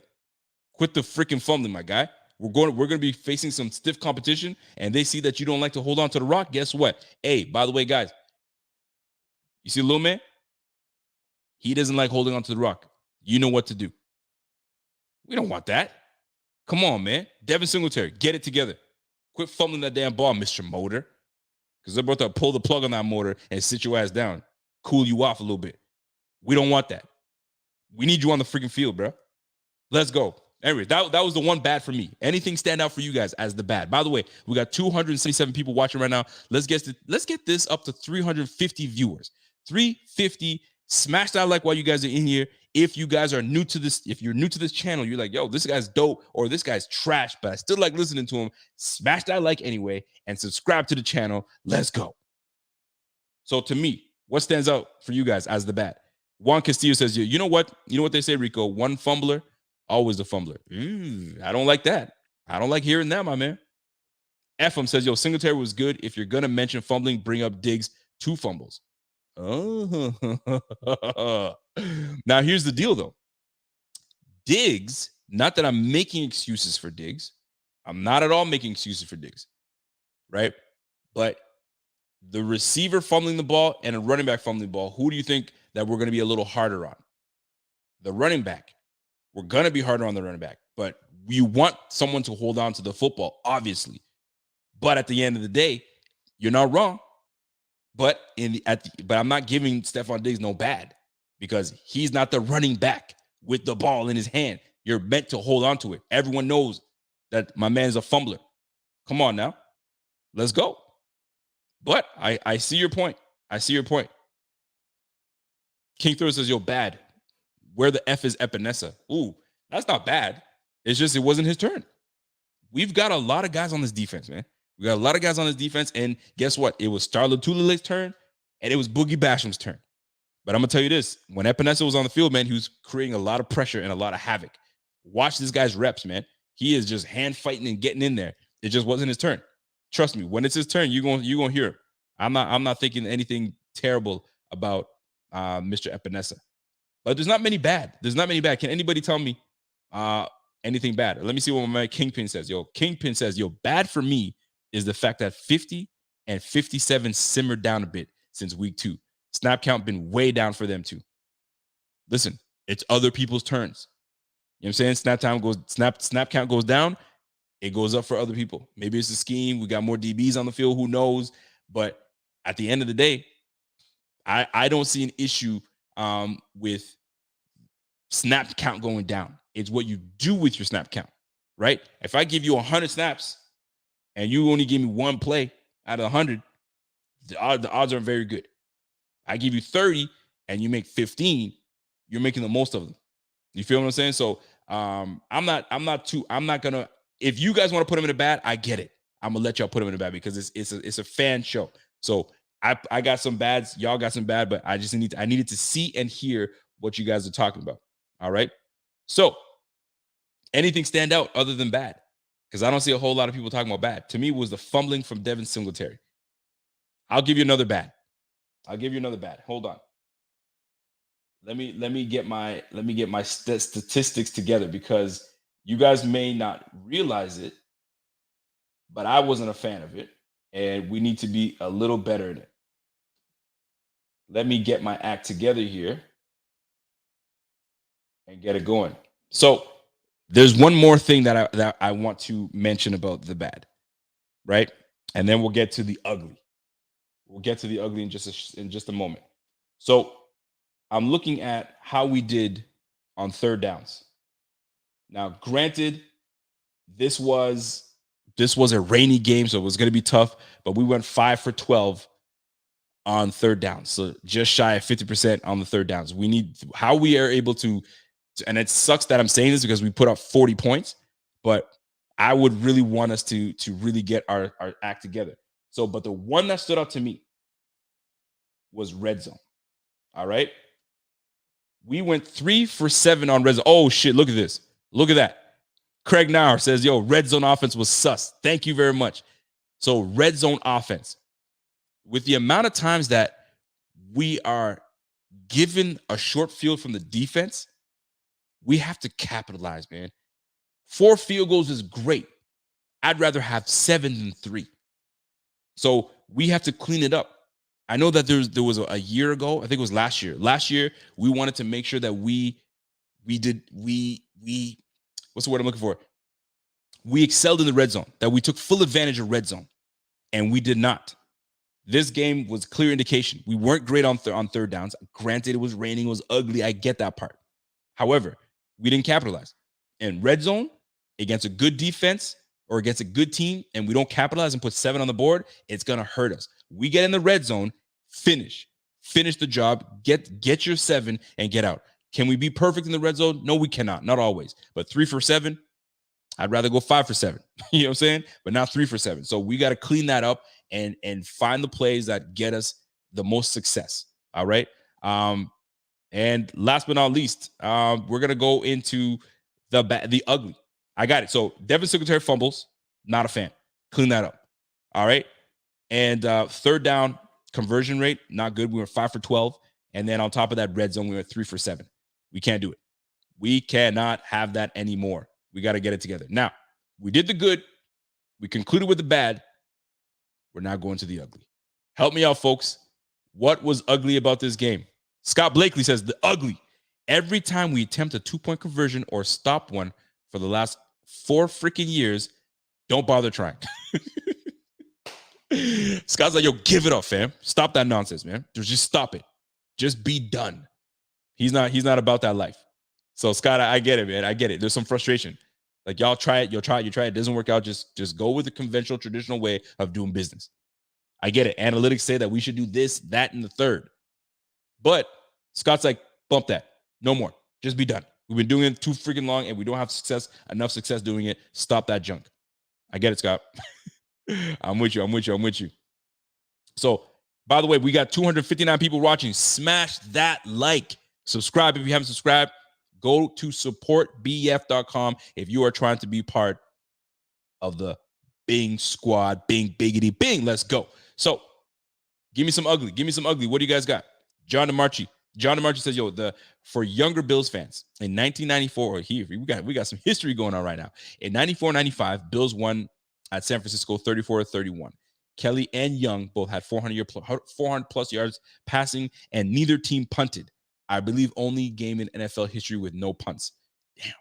Quit the freaking fumbling, my guy. We're going to be facing some stiff competition, and they see that you don't like to hold on to the rock. Guess what? Hey, by the way, guys, you see little man? He doesn't like holding on to the rock. You know what to do. We don't want that. Come on, man. Devin Singletary, get it together. Quit fumbling that damn ball, Mr. Motor. Because they're about to pull the plug on that motor and sit your ass down. Cool you off a little bit. We don't want that. We need you on the freaking field, bro. Let's go. Anyway, that was the one bad for me. Anything stand out for you guys as the bad? By the way, we got 277 people watching right now. Let's get this up to 350 viewers. 350. Smash that like while you guys are in here. If you guys are new to this, if you're new to this channel, you're like, yo, this guy's dope or this guy's trash, but I still like listening to him. Smash that like anyway and subscribe to the channel. Let's go. So to me, what stands out for you guys as the bad? Juan Castillo says, you know what? You know what they say, Rico? One fumbler, always a fumbler. I don't like that. I don't like hearing that, my man. FM says, yo, Singletary was good. If you're going to mention fumbling, bring up Diggs, 2 fumbles. Oh, now here's the deal, though. Diggs, not that I'm making excuses for Diggs. I'm not at all making excuses for Diggs, right? But the receiver fumbling the ball and a running back fumbling the ball, who do you think that we're going to be a little harder on? The running back. We're going to be harder on the running back, but we want someone to hold on to the football, obviously. But at the end of the day, you're not wrong. But but I'm not giving Stephon Diggs no bad because he's not the running back with the ball in his hand. You're meant to hold on to it. Everyone knows that my man's a fumbler. Come on now. Let's go. But I see your point. I see your point. King Throw says, yo, bad. Where the F is Epinesa? Ooh, that's not bad. It's just it wasn't his turn. We've got a lot of guys on this defense, man. We got a lot of guys on this defense, and guess what? It was Starla Tulile's turn, and it was Boogie Basham's turn. But I'm going to tell you this. When Epinesa was on the field, man, he was creating a lot of pressure and a lot of havoc. Watch this guy's reps, man. He is just hand fighting and getting in there. It just wasn't his turn. Trust me, when it's his turn, you're gonna hear him. I'm not thinking anything terrible about Mr. Epinesa. But there's not many bad. There's not many bad. Can anybody tell me anything bad? Let me see what my Kingpin says. Yo, Kingpin says, yo, bad for me is the fact that 50 and 57 simmered down a bit since week 2. Snap count been way down for them too. Listen, it's other people's turns. You know what I'm saying? Snap count goes down, it goes up for other people. Maybe it's a scheme. We got more DBs on the field, who knows? But at the end of the day, I don't see an issue with snap count going down. It's what you do with your snap count, right? If I give you 100 snaps and you only give me 1 play out of 100, the odds aren't very good. I give you 30 and you make 15, you're making the most of them. You feel what I'm saying? So I'm not gonna, if you guys want to put him in a bad, I get it. I'm gonna let y'all put him in a bad because it's a fan show. So I got some bads, y'all got some bad, but I needed to see and hear what you guys are talking about. All right. So anything stand out other than bad? Because I don't see a whole lot of people talking about bad. To me, it was the fumbling from Devin Singletary. I'll give you another bad. Hold on. Let me get my statistics together because you guys may not realize it, but I wasn't a fan of it, and we need to be a little better at it. Let me get my act together here and get it going. So there's one more thing that I want to mention about the bad, right? And then we'll get to the ugly. We'll get to the ugly in just a moment. So I'm looking at how we did on third downs. Now, granted, this was a rainy game, so it was going to be tough, but we went 5 for 12 on third downs. So just shy of 50% on the third downs. We need how we are able to, and it sucks that I'm saying this because we put up 40 points, but I would really want us to really get our act together. So, but the one that stood out to me was red zone. All right. We went 3 for 7 on red zone. Oh shit. Look at this. Look at that. Craig Nauer says, yo, red zone offense was sus. Thank you very much. So red zone offense, with the amount of times that we are given a short field from the defense, we have to capitalize, man. 4 field goals is great. I'd rather have 7 than 3. So we have to clean it up. I know that there was a year ago, I think it was last year. Last year, we wanted to make sure that we what's the word I'm looking for? We excelled in the red zone, that we took full advantage of red zone, and we did not. This game was clear indication. We weren't great on third downs. Granted, it was raining, it was ugly. I get that part. However, we didn't capitalize. And red zone, against a good defense or against a good team, and we don't capitalize and put 7 on the board, it's going to hurt us. We get in the red zone, finish the job, get your 7 and get out. Can we be perfect in the red zone? No, we cannot. Not always. But 3 for 7, I'd rather go 5 for 7. You know what I'm saying? But not 3 for 7. So we got to clean that up and find the plays that get us the most success. All right. And last but not least, we're gonna go into the ugly. I got it. So Devin Singletary fumbles, not a fan. Clean that up. All right. And third down conversion rate, not good. We were 5 for 12. And then on top of that, red zone, we were 3 for 7. We can't do it. We cannot have that anymore. We got to get it together. Now, we did the good. We concluded with the bad. We're now going to the ugly. Help me out, folks. What was ugly about this game? Scott Blakely says the ugly. Every time we attempt a 2-point conversion or stop one for the last 4 freaking years, don't bother trying. Scott's like, yo, give it up, fam. Stop that nonsense, man. Just stop it. Just be done. He's not about that life. So Scott, I get it, man. I get it. There's some frustration. Like, y'all try it, it doesn't work out. Just go with the conventional, traditional way of doing business. I get it. Analytics say that we should do this, that, and the third. But Scott's like, bump that. No more. Just be done. We've been doing it too freaking long, and we don't have enough success doing it. Stop that junk. I get it, Scott. I'm with you. So, by the way, we got 259 people watching. Smash that like. Subscribe if you haven't subscribed. Go to supportbf.com if you are trying to be part of the Bing squad. Bing, biggity, bing. Let's go. So, give me some ugly. What do you guys got? John DeMarchi says, yo, for younger Bills fans, in 1994, we got some history going on right now. In 94-95, Bills won at San Francisco 34-31. Kelly and Young both had 400 plus yards passing, and neither team punted. I believe only game in NFL history with no punts. Damn.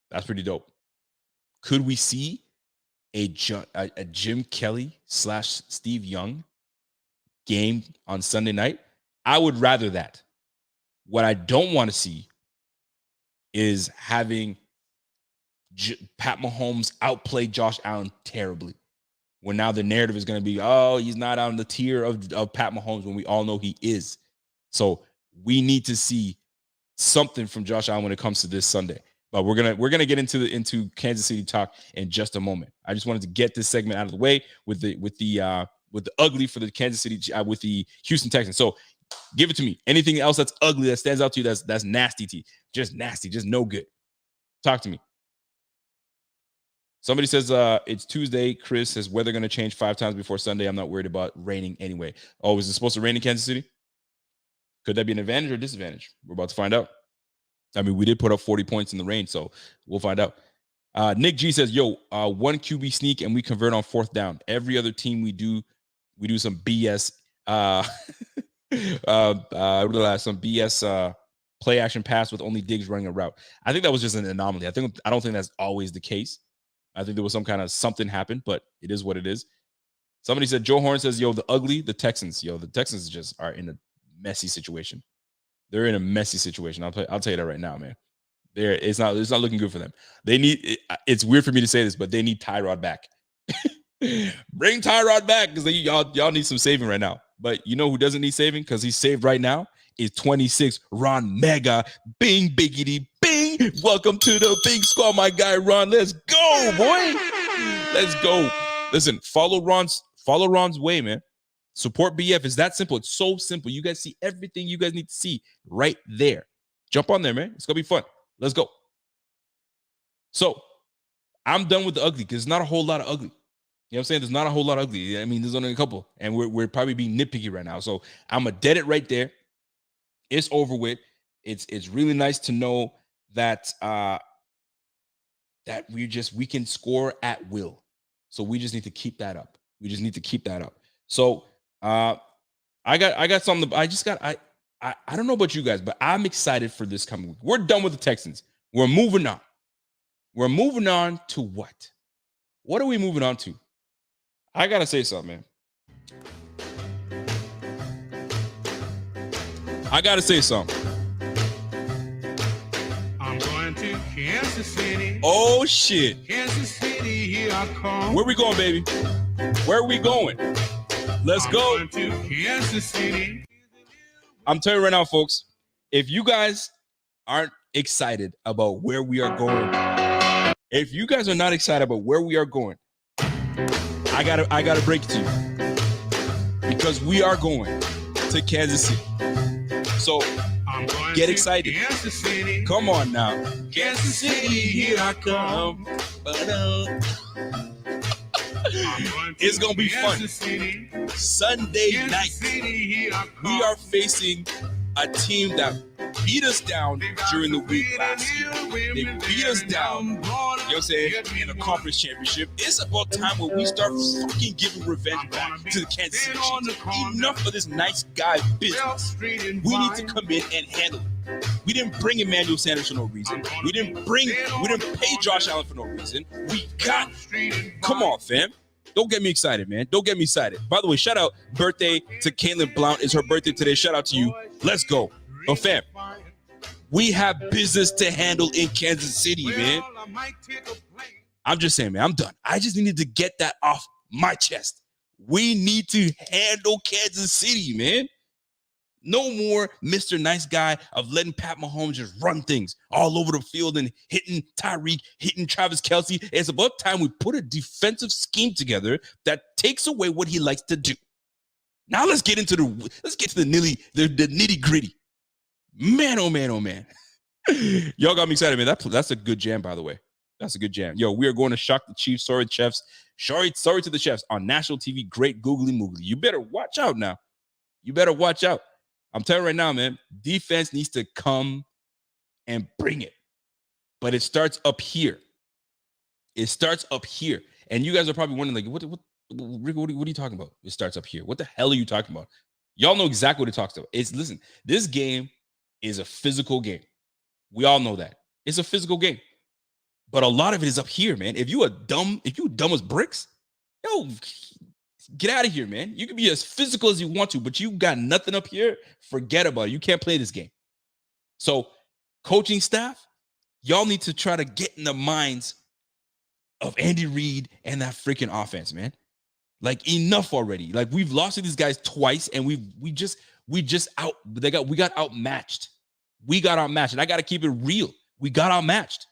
That's pretty dope. Could we see a Jim Kelly / Steve Young game on Sunday night? I would rather that. What I don't want to see is having Pat Mahomes outplay Josh Allen terribly. When now the narrative is going to be, oh, he's not on the tier of Pat Mahomes, when we all know he is. So we need to see something from Josh Allen when it comes to this Sunday. But we're gonna get into Kansas City talk in just a moment. I just wanted to get this segment out of the way with the ugly for the Kansas City with the Houston Texans. So give it to me. Anything else that's ugly that stands out to you that's nasty to you? Just nasty, just no good. Talk to me. Somebody says it's Tuesday. Chris says weather going to change 5 times before Sunday. I'm not worried about raining anyway. Oh, is it supposed to rain in Kansas City? Could that be an advantage or disadvantage? We're about to find out. I mean, we did put up 40 points in the rain, so we'll find out. Nick G says, yo, 1 QB sneak and we convert on 4th down. Every other team we do some BS some BS play action pass with only Diggs running a route. I think that was just an anomaly. I don't think that's always the case. I think there was some kind of something happened, but it is what it is. Somebody said, Joe Horn says, yo, the ugly, the Texans. Yo, the Texans just are in a messy situation. They're in a messy situation. I'll tell you that right now, man. It's not looking good for them. It's weird for me to say this, but they need Tyrod back. Bring Tyrod back, because y'all need some saving right now. But you know who doesn't need saving because he's saved right now? Is 26 Ron Mega. Bing, biggity, bing. Welcome to the Bing Squad, my guy Ron. Let's go, boy. Let's go. Listen, follow Ron's way, man. Support BF is that simple. It's so simple. You guys see everything you guys need to see right there. Jump on there, man. It's gonna be fun. Let's go. So I'm done with the ugly because there's not a whole lot of ugly. You know what I'm saying? There's not a whole lot of ugly. I mean, there's only a couple, and we're probably being nitpicky right now. So I'm gonna dead it right there. It's over with. It's really nice to know that that we can score at will. So we just need to keep that up. So I got something. I I don't know about you guys, but I'm excited for this coming week. We're done with the Texans. We're moving on. We're moving on to what? What are we moving on to? I got to say something, man. I got to say something. I'm going to Kansas City. Oh, shit. Kansas City, here I come. Where we going, baby? Where are we going? Let's go. I'm going to Kansas City. I'm telling you right now, folks, if you guys aren't excited about where we are going, if you guys are not excited about where we are going, I gotta break it to you. Because we are going to Kansas City. So get excited. Kansas City. Come on now. Kansas City, here I come. It's gonna be fun. City. Sunday Kansas night, City, here I come. we are facing a team that beat us down during the week last year. They beat us down, you know what I'm saying, in the conference championship. It's about time when we start fucking giving revenge back to the Kansas City Chiefs. Enough of this nice guy business. We need to come in and handle it. We didn't bring Emmanuel Sanders for no reason. We didn't pay Josh Allen for no reason. Come on, fam. Don't get me excited, man. Don't get me excited. By the way, shout out birthday to Caitlin Blount. It's her birthday today. Shout out to you. Let's go. But fam, we have business to handle in Kansas City, man. I'm just saying, man, I'm done. I just needed to get that off my chest. We need to handle Kansas City, man. No more Mr. Nice Guy of letting Pat Mahomes just run things all over the field and hitting Tyreek, hitting Travis Kelce. It's about time we put a defensive scheme together that takes away what he likes to do. Now let's get into the nitty gritty. Man, oh man, oh man. Y'all got me excited, man. That's a good jam, by the way. That's a good jam. Yo, we are going to shock the Chiefs. Sorry, chefs. Sorry to the chefs on national TV. Great googly moogly. You better watch out now. You better watch out. I'm telling you right now, man, defense needs to come and bring it. But it starts up here. It starts up here. And you guys are probably wondering, like, Rico, what are you talking about? It starts up here. What the hell are you talking about? Y'all know exactly what it talks about. Listen, this game is a physical game. We all know that. It's a physical game. But a lot of it is up here, man. If you dumb as bricks, yo, get out of here, man. You can be as physical as you want to, but you got nothing up here. Forget about it. You can't play this game. So, coaching staff, y'all need to try to get in the minds of Andy Reid and that freaking offense, man. Like, enough already. Like, we've lost to these guys twice, and we got outmatched. We got outmatched, and I got to keep it real. We got outmatched.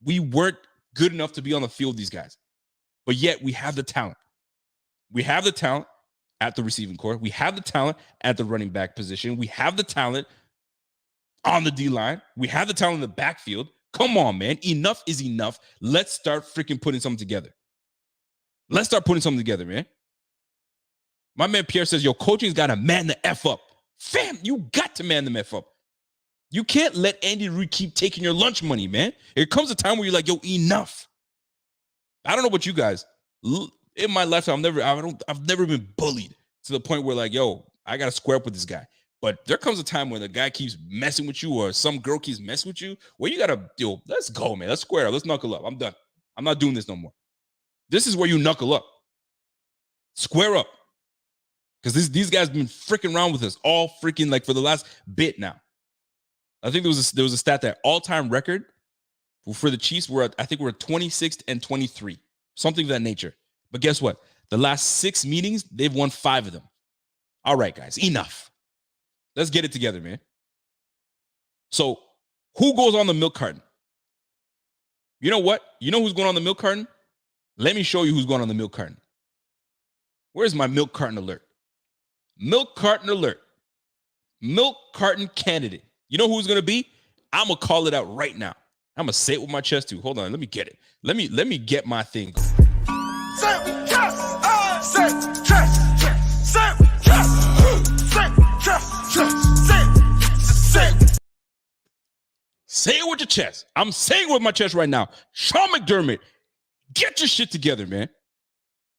We weren't good enough to be on the field, these guys. But yet, we have the talent. We have the talent at the receiving core. We have the talent at the running back position. We have the talent on the D-line. We have the talent in the backfield. Come on, man. Enough is enough. Let's start freaking putting something together. Let's start putting something together, man. My man Pierre says, yo, coaching's got to man the F up. Fam, you got to man the F up. You can't let Andy Reid keep taking your lunch money, man. There comes a time where you're like, yo, enough. I don't know about you guys. In my lifetime, I've never been bullied to the point where, like, yo, I got to square up with this guy. But there comes a time when the guy keeps messing with you or some girl keeps messing with you where you got to, yo, let's go, man. Let's square up. Let's knuckle up. I'm done. I'm not doing this no more. This is where you knuckle up. Square up. Because these guys have been freaking around with us all freaking, like, for the last bit now. I think there was a stat that all-time record for the Chiefs we're 26th and 23. Something of that nature. But guess what? The last 6 meetings, they've won 5 of them. All right, guys, enough. Let's get it together, man. So, who goes on the milk carton? You know what? You know who's going on the milk carton? Let me show you who's going on the milk carton. Where's my milk carton alert? Milk carton alert. Milk carton candidate. You know who's going to be? I'm going to call it out right now. I'm going to say it with my chest too. Hold on. Let me get it. Let me get my thing. Say it with your chest. I'm saying it with my chest right now. Sean McDermott, get your shit together, man.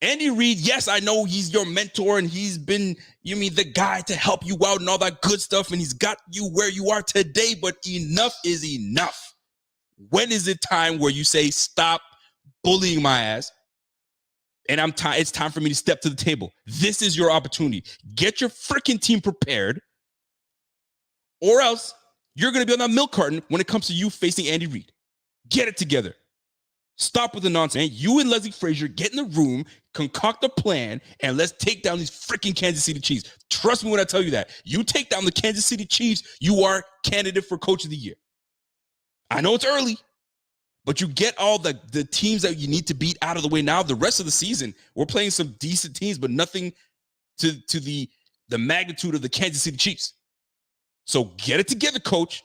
Andy Reid, yes, I know he's your mentor and he's been, the guy to help you out and all that good stuff, and he's got you where you are today, but enough is enough. When is it time where you say, stop bullying my ass, and it's time for me to step to the table? This is your opportunity. Get your freaking team prepared, or else you're going to be on that milk carton when it comes to you facing Andy Reid. Get it together. Stop with the nonsense. You and Leslie Frazier get in the room, concoct a plan, and let's take down these freaking Kansas City Chiefs. Trust me when I tell you that. You take down the Kansas City Chiefs, you are candidate for Coach of the Year. I know it's early, but you get all the teams that you need to beat out of the way now. The rest of the season, we're playing some decent teams, but nothing to the magnitude of the Kansas City Chiefs. So get it together, coach,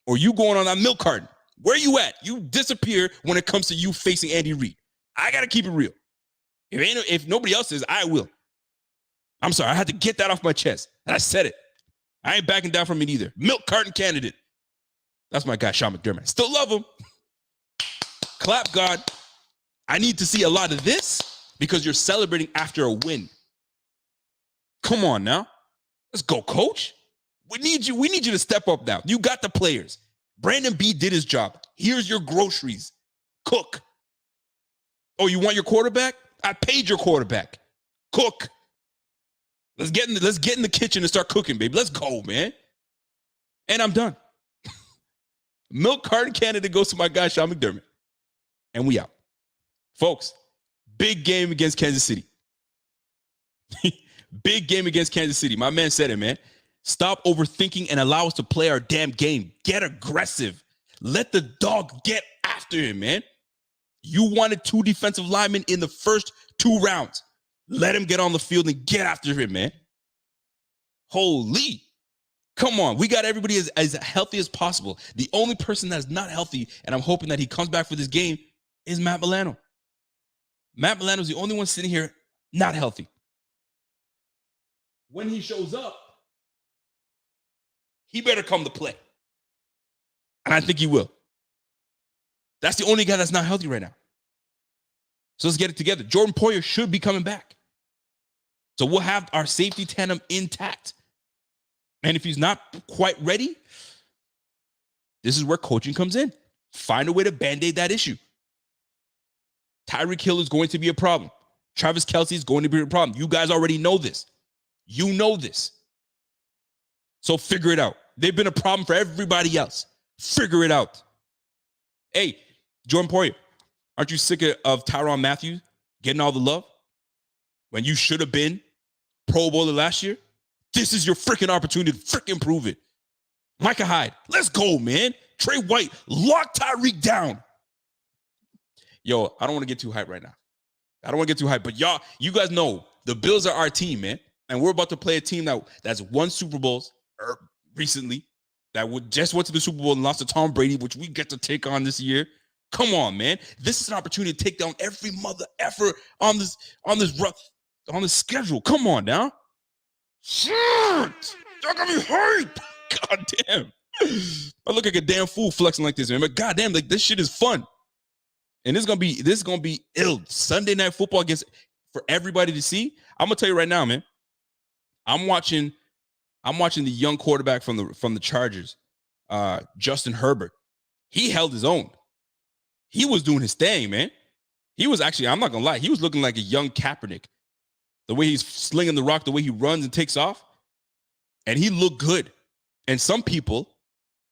or you going on that milk carton. Where you at? You disappear when it comes to you facing Andy Reid. I got to keep it real. If nobody else is, I will. I'm sorry. I had to get that off my chest. And I said it. I ain't backing down from it either. Milk carton candidate. That's my guy, Sean McDermott. Still love him. Clap, God. I need to see a lot of this because you're celebrating after a win. Come on now. Let's go, coach. We need you to step up now. You got the players. Brandon B did his job. Here's your groceries. Cook. Oh, you want your quarterback? I paid your quarterback. Cook. Let's get in the kitchen and start cooking, baby. Let's go, man. And I'm done. Milk carton candidate goes to my guy, Sean McDermott. And we out. Folks, big game against Kansas City. Big game against Kansas City. My man said it, man. Stop overthinking and allow us to play our damn game. Get aggressive. Let the dog get after him, man. You wanted 2 defensive linemen in the first 2 rounds. Let him get on the field and get after him, man. Holy. Come on. We got everybody as healthy as possible. The only person that is not healthy, and I'm hoping that he comes back for this game, is Matt Milano. Matt Milano is the only one sitting here not healthy. When he shows up, he better come to play. And I think he will. That's the only guy that's not healthy right now. So let's get it together. Jordan Poyer should be coming back. So we'll have our safety tandem intact. And if he's not quite ready, this is where coaching comes in. Find a way to band-aid that issue. Tyreek Hill is going to be a problem. Travis Kelce is going to be a problem. You guys already know this. You know this. So figure it out. They've been a problem for everybody else. Figure it out. Hey, Jordan Poyer, aren't you sick of Tyrann Mathieu getting all the love when you should have been Pro Bowler last year? This is your freaking opportunity to freaking prove it. Micah Hyde, let's go, man. Trey White, lock Tyreek down. Yo, I don't want to get too hyped right now. I don't want to get too hyped, but you guys know the Bills are our team, man. And we're about to play a team that's won Super Bowls recently, that just went to the Super Bowl and lost to Tom Brady, which we get to take on this year. Come on, man. This is an opportunity to take down every mother effort on this schedule. Come on now. Shit. Y'all got me hyped. God damn. I look like a damn fool flexing like this, man. But goddamn, like this shit is fun. And this is gonna be ill. Sunday Night Football for everybody to see. I'm gonna tell you right now, man. I'm watching the young quarterback from the Chargers, Justin Herbert. He held his own. He was doing his thing, man. He was actually, I'm not gonna lie, he was looking like a young Kaepernick. The way he's slinging the rock, the way he runs and takes off, and he looked good. And some people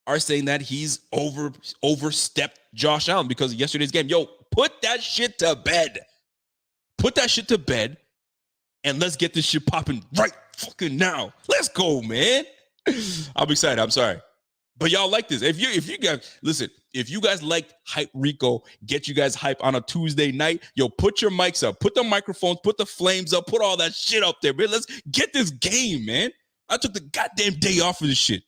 are saying that he's overstepped Josh Allen because of yesterday's game. Yo, put that shit to bed. Put that shit to bed, and let's get this shit popping right fucking now. Let's go, man. I'm excited. I'm sorry. But y'all like this. If you guys like Hype Rico, get you guys hype on a Tuesday night, yo, put your mics up, put the microphones, put the flames up, put all that shit up there, man. Let's get this game, man. I took the goddamn day off for this shit.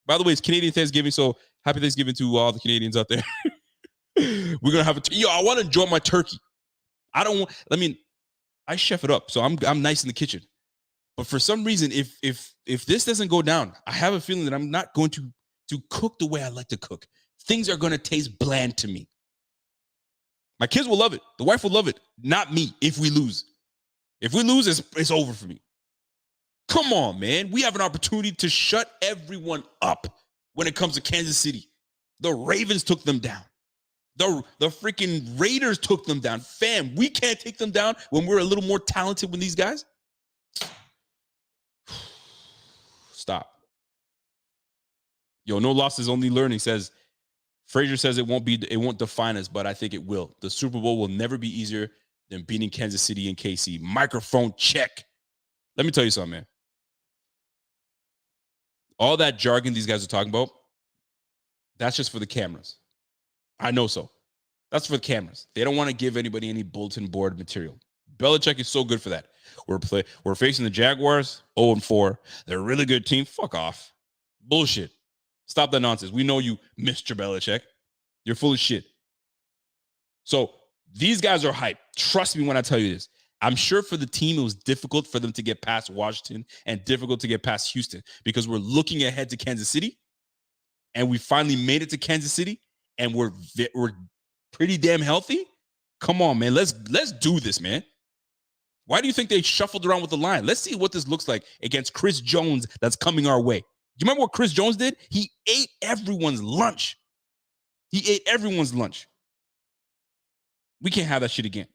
By the way, it's Canadian Thanksgiving, so happy Thanksgiving to all the Canadians out there. We're gonna have I want to enjoy my turkey. I chef it up, so I'm nice in the kitchen. But for some reason, if this doesn't go down, I have a feeling that I'm not going to cook the way I like to cook. Things are going to taste bland to me. My kids will love it. The wife will love it. Not me if we lose. If we lose, it's over for me. Come on, man. We have an opportunity to shut everyone up when it comes to Kansas City. The Ravens took them down. The freaking Raiders took them down. Fam, we can't take them down when we're a little more talented than these guys. Stop. Yo, no losses, only learning, says Frazier says it won't define us, but I think it will. The Super Bowl will never be easier than beating Kansas City and KC. Microphone check. Let me tell you something, man. All that jargon these guys are talking about, that's just for the cameras. I know so. That's for the cameras. They don't want to give anybody any bulletin board material. Belichick is so good for that. We're facing the Jaguars, 0-4. They're a really good team. Fuck off. Bullshit. Stop that nonsense. We know you, Mr. Belichick. You're full of shit. So these guys are hyped. Trust me when I tell you this. I'm sure for the team, it was difficult for them to get past Washington and difficult to get past Houston because we're looking ahead to Kansas City, and we finally made it to Kansas City, and we're pretty damn healthy. Come on, man. Let's do this, man. Why do you think they shuffled around with the line? Let's see what this looks like against Chris Jones that's coming our way. Do you remember what Chris Jones did? He ate everyone's lunch. We can't have that shit again.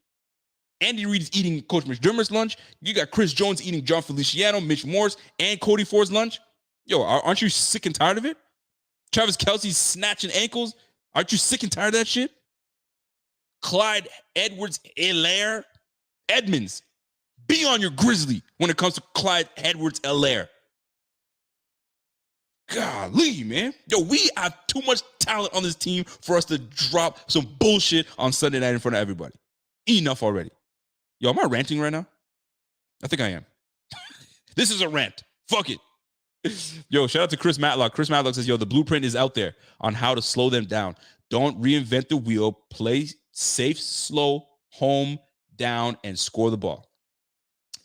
Andy Reid is eating Coach McDermott's lunch. You got Chris Jones eating John Feliciano, Mitch Morse, and Cody Ford's lunch. Yo, aren't you sick and tired of it? Travis Kelce's snatching ankles. Aren't you sick and tired of that shit? Clyde Edmunds. Be on your Grizzly when it comes to Clyde Edwards-Helaire. Golly, man. Yo, we have too much talent on this team for us to drop some bullshit on Sunday night in front of everybody. Enough already. Yo, am I ranting right now? I think I am. This is a rant. Fuck it. Yo, shout out to Chris Matlock. Chris Matlock says, yo, the blueprint is out there on how to slow them down. Don't reinvent the wheel. Play safe, slow, home, down, and score the ball.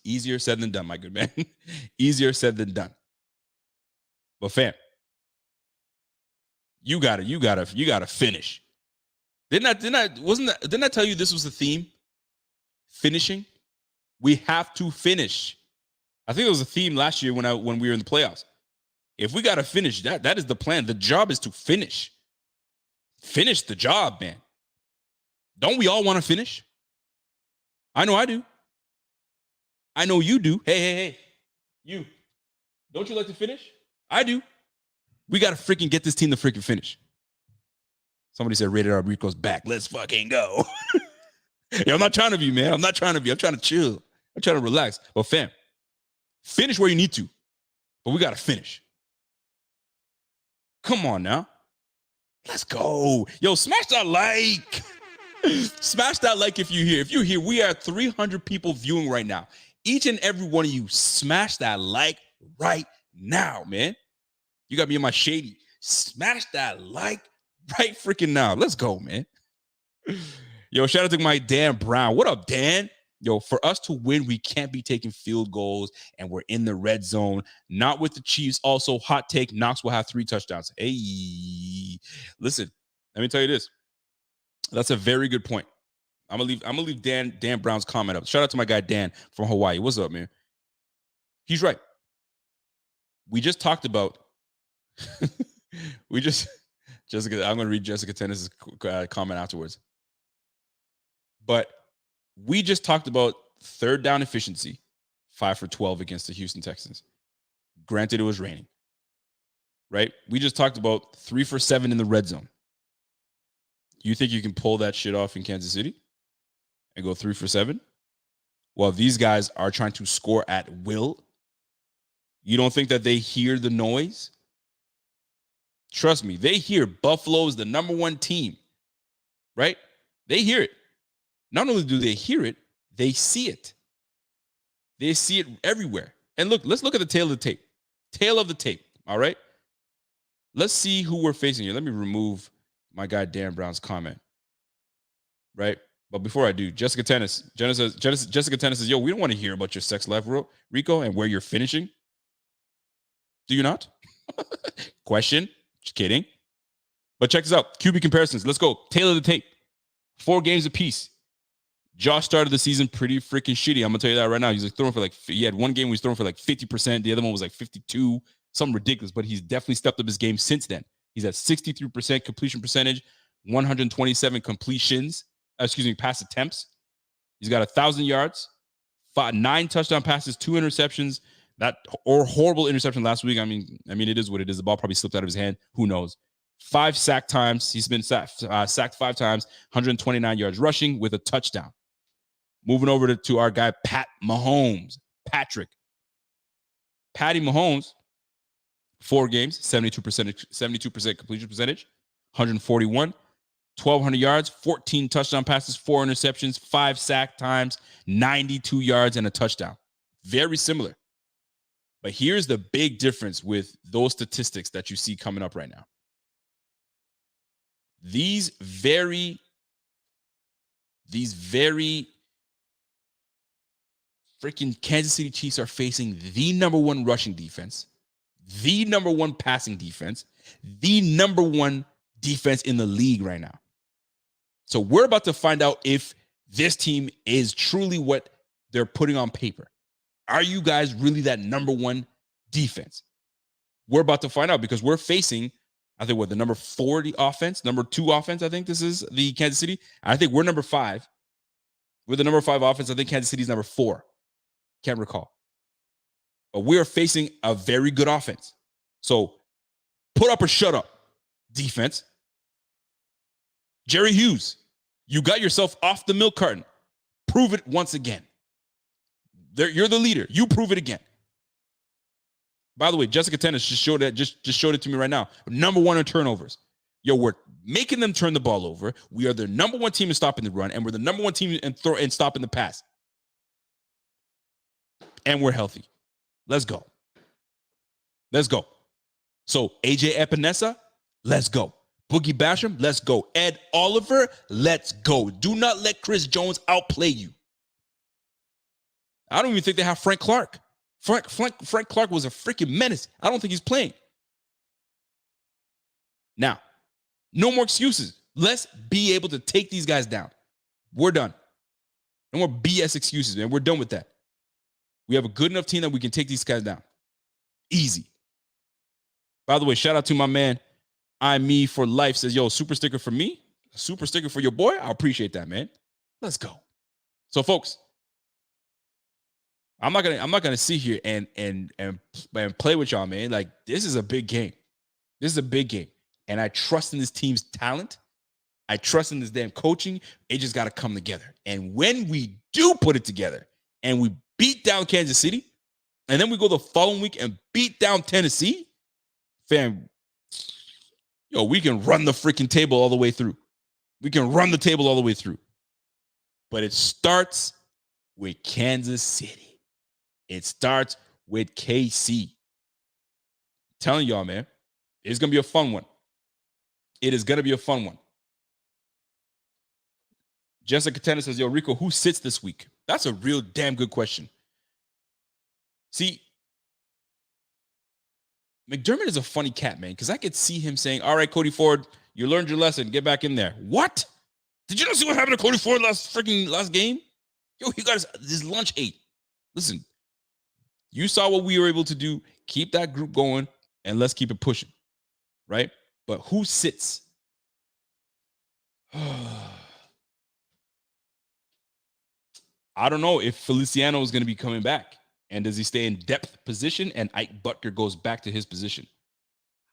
Easier said than done, my good man. Easier said than done. But fam, you gotta finish. Didn't I tell you this was the theme? Finishing. We have to finish. I think it was a theme last year when we were in the playoffs. If we gotta finish, that is the plan. The job is to finish. Finish the job, man. Don't we all want to finish? I know I do. I know you do. Hey. You. Don't you like to finish? I do. We got to freaking get this team to freaking finish. Somebody said Rated R Rico's back. Let's fucking go. Yo, I'm not trying to be, man. I'm trying to chill. I'm trying to relax. But fam, finish where you need to. But we got to finish. Come on now. Let's go. Yo, smash that like. Smash that like if you're here. If you're here, we are 300 people viewing right now. Each and every one of you, smash that like right now, man. You got me in my shady. Smash that like right freaking now. Let's go, man. Yo, shout out to my Dan Brown. What up, Dan? Yo, for us to win, we can't be taking field goals, and we're in the red zone. Not with the Chiefs. Also, hot take, Knox will have 3 touchdowns. Hey, listen, let me tell you this. That's a very good point. I'm gonna leave Dan Brown's comment up. Shout out to my guy Dan from Hawaii. What's up, man? He's right. We just talked about Jessica. I'm gonna read Jessica Tennis's comment afterwards. But we just talked about third down efficiency, 5 for 12 against the Houston Texans. Granted, it was raining, right? We just talked about 3 for 7 in the red zone. You think you can pull that shit off in Kansas City and go 3 for 7? Well, these guys are trying to score at will. You don't think that they hear the noise? Trust me, they hear Buffalo's the number 1 team, right? They hear it. Not only do they hear it, they see it. They see it everywhere. And look, let's look at the tail of the tape. Tail of the tape, all right? Let's see who we're facing here. Let me remove my guy Dan Brown's comment, right? But before I do, Jessica Tennis says, yo, we don't want to hear about your sex life, Rico, and where you're finishing. Do you not? Question. Just kidding. But check this out. QB comparisons. Let's go. Tail of the tape. 4 games apiece. Josh started the season pretty freaking shitty. I'm gonna tell you that right now. He's like throwing for he had one game where he's throwing for 50%. The other one was 52, something ridiculous. But he's definitely stepped up his game since then. He's at 63% completion percentage, 127 pass attempts. He's got 1,000 yards, 9 touchdown passes, 2 interceptions. That or horrible interception last week. I mean, it is what it is. The ball probably slipped out of his hand. Who knows? 5 sack times. He's been sacked 5 times, 129 yards rushing with a touchdown. Moving over to our guy, Patty Mahomes. 4 games, 72% completion percentage, 141, 1,200 yards, 14 touchdown passes, 4 interceptions, 5 sack times, 92 yards, and a touchdown. Very similar. But here's the big difference with those statistics that you see coming up right now. These very freaking Kansas City Chiefs are facing the number 1 rushing defense, the number 1 passing defense, the number 1 defense in the league right now. So we're about to find out if this team is truly what they're putting on paper. Are you guys really that number 1 defense? We're about to find out because we're facing, I think, the number 40 offense, number 2 offense. I think this is the Kansas City. I think we're number 5. We're the number 5 offense. I think Kansas City's number 4. Can't recall. But we're facing a very good offense. So put up or shut up, defense. Jerry Hughes, you got yourself off the milk carton. Prove it once again. You're the leader. You prove it again. By the way, Jessica Tennis just showed it to me right now. Number 1 in turnovers. Yo, we're making them turn the ball over. We are the number 1 team in stopping the run, and we're the number 1 team in stopping the pass. And we're healthy. Let's go. So AJ Epinesa, let's go. Boogie Basham, let's go. Ed Oliver, let's go. Do not let Chris Jones outplay you. I don't even think they have Frank Clark. Frank Clark was a freaking menace. I don't think he's playing. Now, no more excuses. Let's be able to take these guys down. We're done. No more BS excuses, man. We're done with that. We have a good enough team that we can take these guys down. Easy. By the way, shout out to my man, I'm Me for Life. Says, yo, super sticker for me, super sticker for your boy. I appreciate that, man. Let's go. So, folks, I'm not gonna sit here and play with y'all, man. Like, this is a big game. And I trust in this team's talent. I trust in this damn coaching. It just got to come together. And when we do put it together and we beat down Kansas City, and then we go the following week and beat down Tennessee, fam, yo, we can run the freaking table all the way through. But it starts with Kansas City. It starts with KC. I'm telling y'all, man, it's going to be a fun one. It is going to be a fun one. Jessica Tanner says, yo, Rico, who sits this week? That's a real damn good question. See, McDermott is a funny cat, man, because I could see him saying, all right, Cody Ford, you learned your lesson. Get back in there. What? Did you not see what happened to Cody Ford last game? Yo, he got his lunch ate. Listen, you saw what we were able to do. Keep that group going, and let's keep it pushing, right? But who sits? I don't know if Feliciano is going to be coming back. And does he stay in depth position and Ike Butker goes back to his position?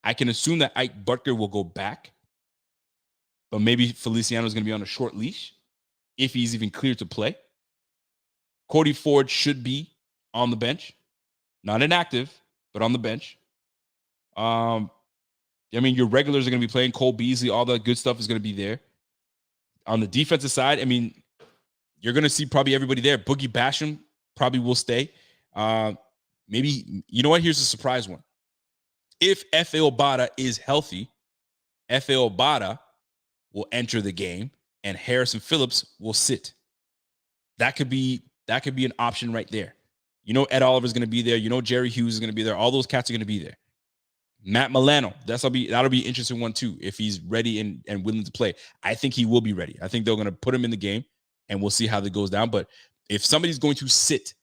I can assume that Ike Butker will go back, but maybe Feliciano is going to be on a short leash if he's even cleared to play. Cody Ford should be on the bench, not inactive, but on the bench. I mean, your regulars are going to be playing. Cole Beasley, all that good stuff is going to be there. On the defensive side, I mean, you're going to see probably everybody there. Boogie Basham probably will stay. Maybe, you know what? Here's a surprise one. If F.A. Obata is healthy, F.A. Obata will enter the game and Harrison Phillips will sit. That could be an option right there. You know, Ed Oliver's going to be there. You know, Jerry Hughes is going to be there. All those cats are going to be there. Matt Milano, that'll be an interesting one too. If he's ready and willing to play, I think he will be ready. I think they're going to put him in the game. and we'll see how that goes down. But if somebody's going to sit,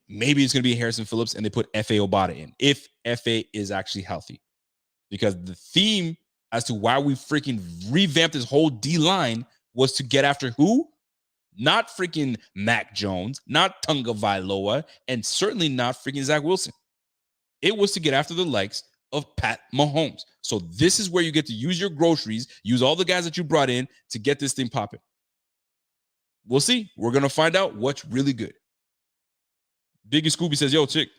maybe it's going to be Harrison Phillips, and they put F.A. Obata in, if F.A. is actually healthy. Because the theme as to why we freaking revamped this whole D-line was to get after who? Not freaking Mac Jones, not Tunga Vailoa, and certainly not freaking Zach Wilson. It was to get after the likes of Pat Mahomes. So this is where you get to use your groceries, use all the guys that you brought in to get this thing popping. We'll see. We're going to find out what's really good. Biggie Scooby says, yo, chick,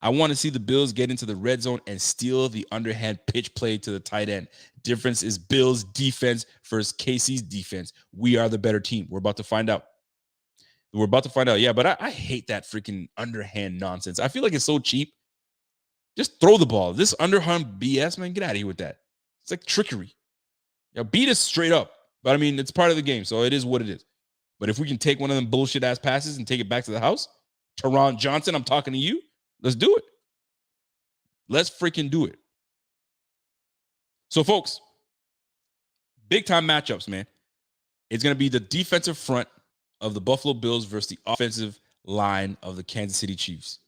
I want to see the Bills get into the red zone and steal the underhand pitch play to the tight end. Difference is Bills defense versus KC's defense. We are the better team. We're about to find out. Yeah, but I hate that freaking underhand nonsense. I feel like it's so cheap. Just throw the ball. This underhand BS, man, get out of here with that. It's like trickery. Beat us straight up. But I mean, it's part of the game, so it is what it is. But if we can take one of them bullshit-ass passes and take it back to the house, Teron Johnson, I'm talking to you. Let's do it. Let's freaking do it. So, folks, big-time matchups, man. It's going to be the defensive front of the Buffalo Bills versus the offensive line of the Kansas City Chiefs.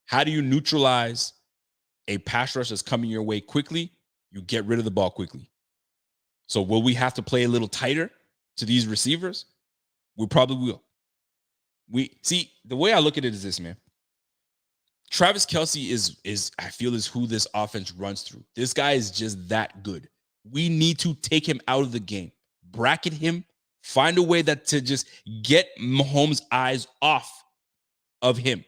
How do you neutralize a pass rush that's coming your way quickly? You get rid of the ball quickly. So will we have to play a little tighter to these receivers? We probably will. We see, the way I look at it is this, man. Travis Kelce is I feel is who this offense runs through. This guy is just that good. We need to take him out of the game, bracket him, find a way that to just get Mahomes' eyes off of him.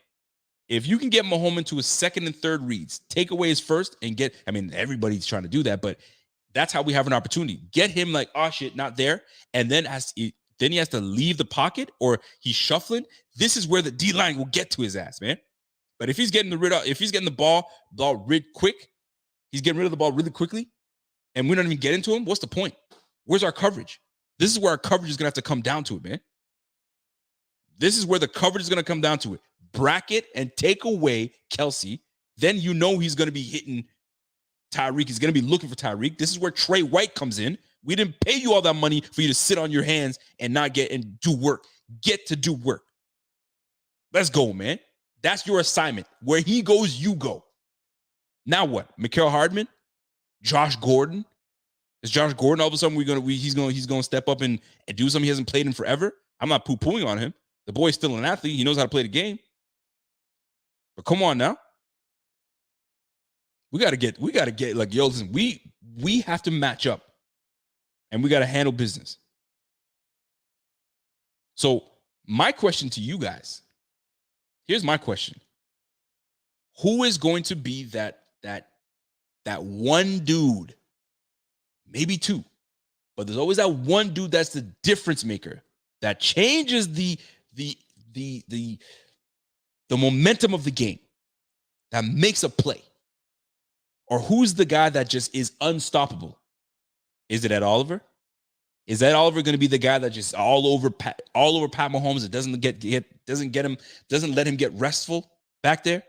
If you can get Mahomes into his second and third reads, take away his first and get, I mean, everybody's trying to do that, but that's how we have an opportunity. Get him like, oh shit, not there. And then he has to leave the pocket or he's shuffling. This is where the D-line will get to his ass, man. But if he's getting the ball rid quick, he's getting rid of the ball really quickly, and we don't even get into him, what's the point? Where's our coverage? This is where our coverage is going to have to come down to it, man. This is where the coverage is going to come down to it. Bracket and take away Kelce. Then you know he's going to be hitting Tyreek. He's going to be looking for Tyreek. This is where Trey White comes in. We didn't pay you all that money for you to sit on your hands and not get and do work. Get to do work. Let's go, man. That's your assignment. Where he goes, you go. Now what? Micah Hardman? Josh Gordon? Is Josh Gordon all of a sudden he's gonna step up and do something he hasn't played in forever? I'm not poo-pooing on him. The boy's still an athlete. He knows how to play the game. But come on now. We gotta get like, yo, listen, we have to match up and we gotta handle business. So my question to you guys, here's my question. Who is going to be that one dude, maybe two, but there's always that one dude that's the difference maker that changes the momentum of the game, that makes a play? Or who's the guy that just is unstoppable? Is it Ed Oliver? Is Ed Oliver going to be the guy that just all over Pat Mahomes? It doesn't let him get restful back there?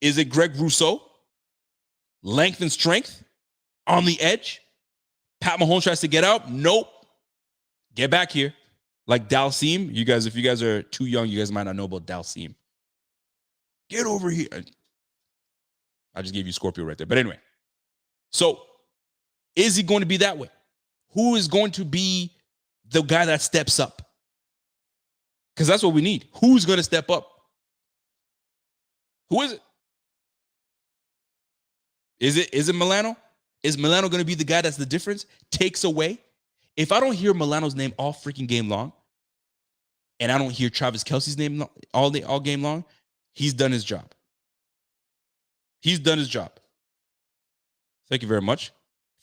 Is it Greg Rousseau? Length and strength on the edge. Pat Mahomes tries to get out. Nope. Get back here. Like Dalcine. You guys, if you guys are too young, you guys might not know about Dalcine. Get over here. I just gave you Scorpio right there. But anyway. So is he going to be that way? Who is going to be the guy that steps up? Because that's what we need. Who's going to step up? Who is it? Is it Milano? Is Milano going to be the guy that's the difference? Takes away? If I don't hear Milano's name all freaking game long, and I don't hear Travis Kelce's name all game long, he's done his job. He's done his job. Thank you very much.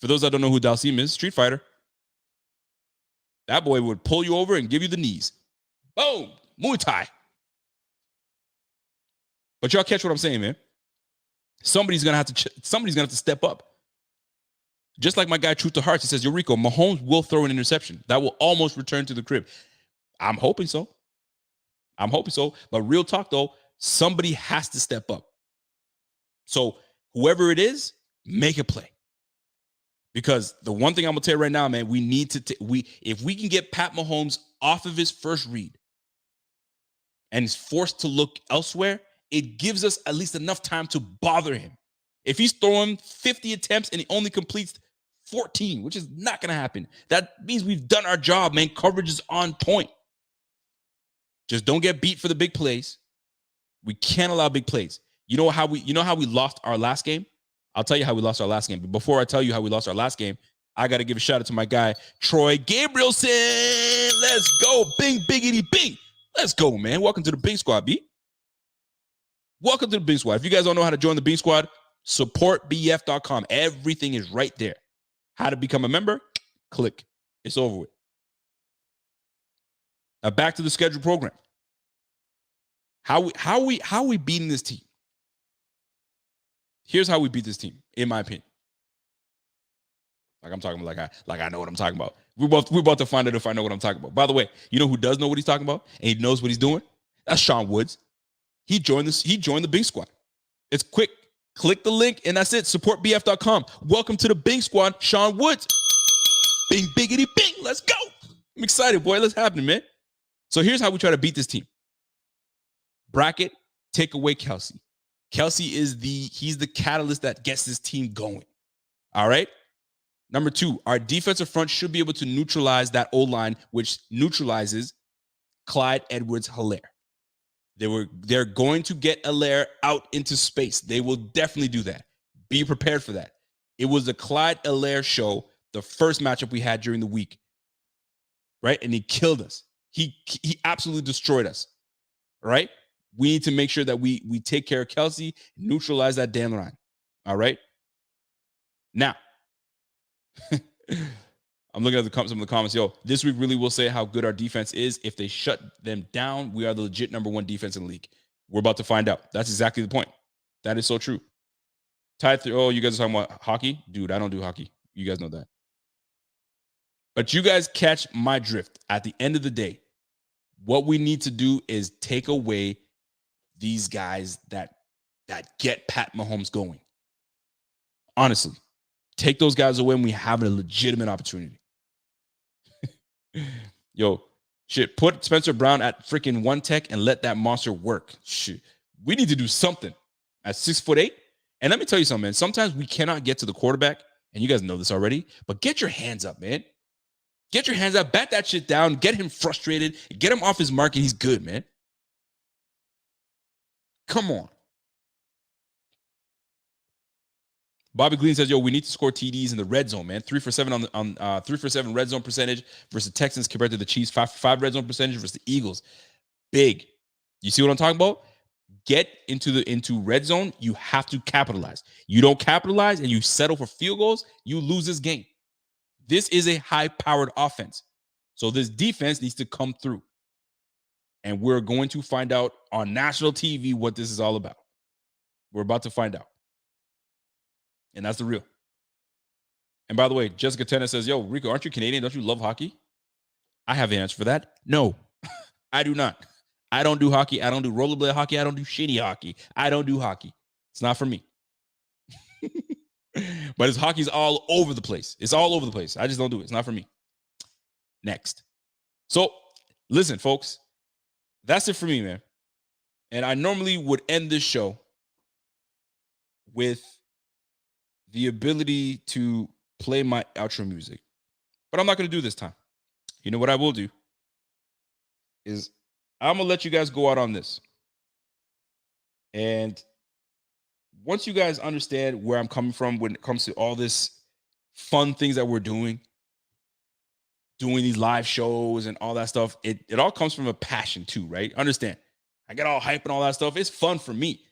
For those that don't know who Dalcine is, Street Fighter. That boy would pull you over and give you the knees. Boom! Muay Thai. But y'all catch what I'm saying, man. Somebody's gonna have to step up. Just like my guy Truth to Hearts, he says, yo, Rico, Mahomes will throw an interception. That will almost return to the crib. I'm hoping so. But real talk, though, somebody has to step up. So whoever it is, make a play. Because the one thing I'm gonna tell you right now, man, we need to if we can get Pat Mahomes off of his first read and is forced to look elsewhere, it gives us at least enough time to bother him. If he's throwing 50 attempts and he only completes 14, which is not going to happen, that means we've done our job, man. Coverage is on point. Just don't get beat for the big plays. We can't allow big plays. You know how we lost our last game? I'll tell you how we lost our last game. But before I tell you how we lost our last game, I got to give a shout out to my guy, Troy Gabrielson. Let's go. Bing, biggity, bing. Let's go, man. Welcome to the Bing Squad, B. Welcome to the Bing Squad. If you guys don't know how to join the Bing Squad, supportbf.com. Everything is right there. How to become a member? Click. It's over with. Now back to the scheduled program. How we beating this team? Here's how we beat this team, in my opinion. Like I'm talking about, like I know what I'm talking about. We're about to find out if I know what I'm talking about. By the way, you know who does know what he's talking about and he knows what he's doing? That's Sean Woods. He joined the Bing Squad. It's quick. Click the link and that's it. Supportbf.com. Welcome to the Bing Squad, Sean Woods. Bing, biggity, bing. Let's go. I'm excited, boy. Let's happen, man. So here's how we try to beat this team. Bracket, take away Kelsey. Kelsey he's the catalyst that gets this team going. All right. Number 2, our defensive front should be able to neutralize that O-line, which neutralizes Clyde Edwards-Helaire. They're going to get Helaire out into space. They will definitely do that. Be prepared for that. It was the Clyde Helaire show, the first matchup we had during the week, right? And he killed us. He absolutely destroyed us, right? We need to make sure that we take care of Kelsey, neutralize that damn line, all right? Now, I'm looking at some of the comments. Yo, this week really will say how good our defense is. If they shut them down, we are the legit number 1 defense in the league. We're about to find out. That's exactly the point. That is so true. Oh, you guys are talking about hockey? Dude, I don't do hockey. You guys know that. But you guys catch my drift. At the end of the day, what we need to do is take away these guys that get Pat Mahomes going. Honestly. Take those guys away and we have a legitimate opportunity. Yo, shit, put Spencer Brown at freaking 1 tech and let that monster work. Shit, we need to do something at 6'8". And let me tell you something, man. Sometimes we cannot get to the quarterback, and you guys know this already, but get your hands up, man. Get your hands up, bat that shit down, get him frustrated, get him off his mark, and he's good, man. Come on. Bobby Glean says, yo, we need to score TDs in the red zone, man. 3 for 7 on 3 for 7 red zone percentage versus Texans compared to the Chiefs. 5 for 5 red zone percentage versus the Eagles. Big. You see what I'm talking about? Get into red zone. You have to capitalize. You don't capitalize and you settle for field goals, you lose this game. This is a high-powered offense. So this defense needs to come through. And we're going to find out on national TV what this is all about. We're about to find out. And that's the real. And by the way, Jessica Tennis says, yo, Rico, aren't you Canadian? Don't you love hockey? I have the answer for that. No, I do not. I don't do hockey. I don't do rollerblade hockey. I don't do shitty hockey. I don't do hockey. It's not for me. But his hockey's all over the place. It's all over the place. I just don't do it. It's not for me. Next. So listen, folks, that's it for me, man. And I normally would end this show with the ability to play my outro music, but I'm not going to do this time. You know what I will do is I'm going to let you guys go out on this. And once you guys understand where I'm coming from when it comes to all this fun things that we're doing these live shows and all that stuff, it all comes from a passion too, right? Understand? I get all hype and all that stuff. It's fun for me.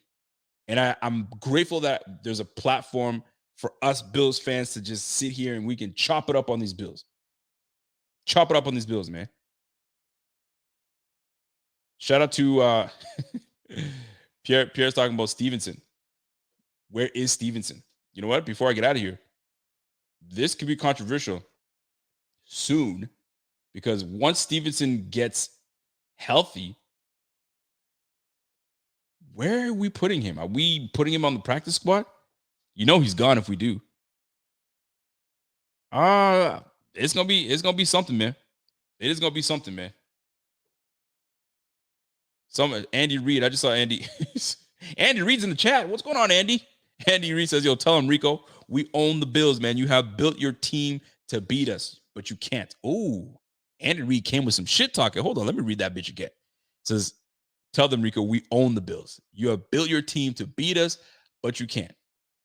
And I'm grateful that there's a platform for us Bills fans to just sit here and we can chop it up on these Bills. Chop it up on these Bills, man. Shout out to Pierre's talking about Stevenson. Where is Stevenson? You know what? Before I get out of here, this could be controversial soon because once Stevenson gets healthy, where are we putting him? Are we putting him on the practice squad? You know he's gone if we do. It's gonna be something, man. It is gonna be something, man. Andy Reid. I just saw Andy. Andy Reid's in the chat. What's going on, Andy? Andy Reid says, "Yo, tell him, Rico, we own the Bills, man. You have built your team to beat us, but you can't." Ooh, Andy Reid came with some shit talking. Hold on, let me read that bitch again. It says, "Tell them, Rico, we own the Bills. You have built your team to beat us, but you can't."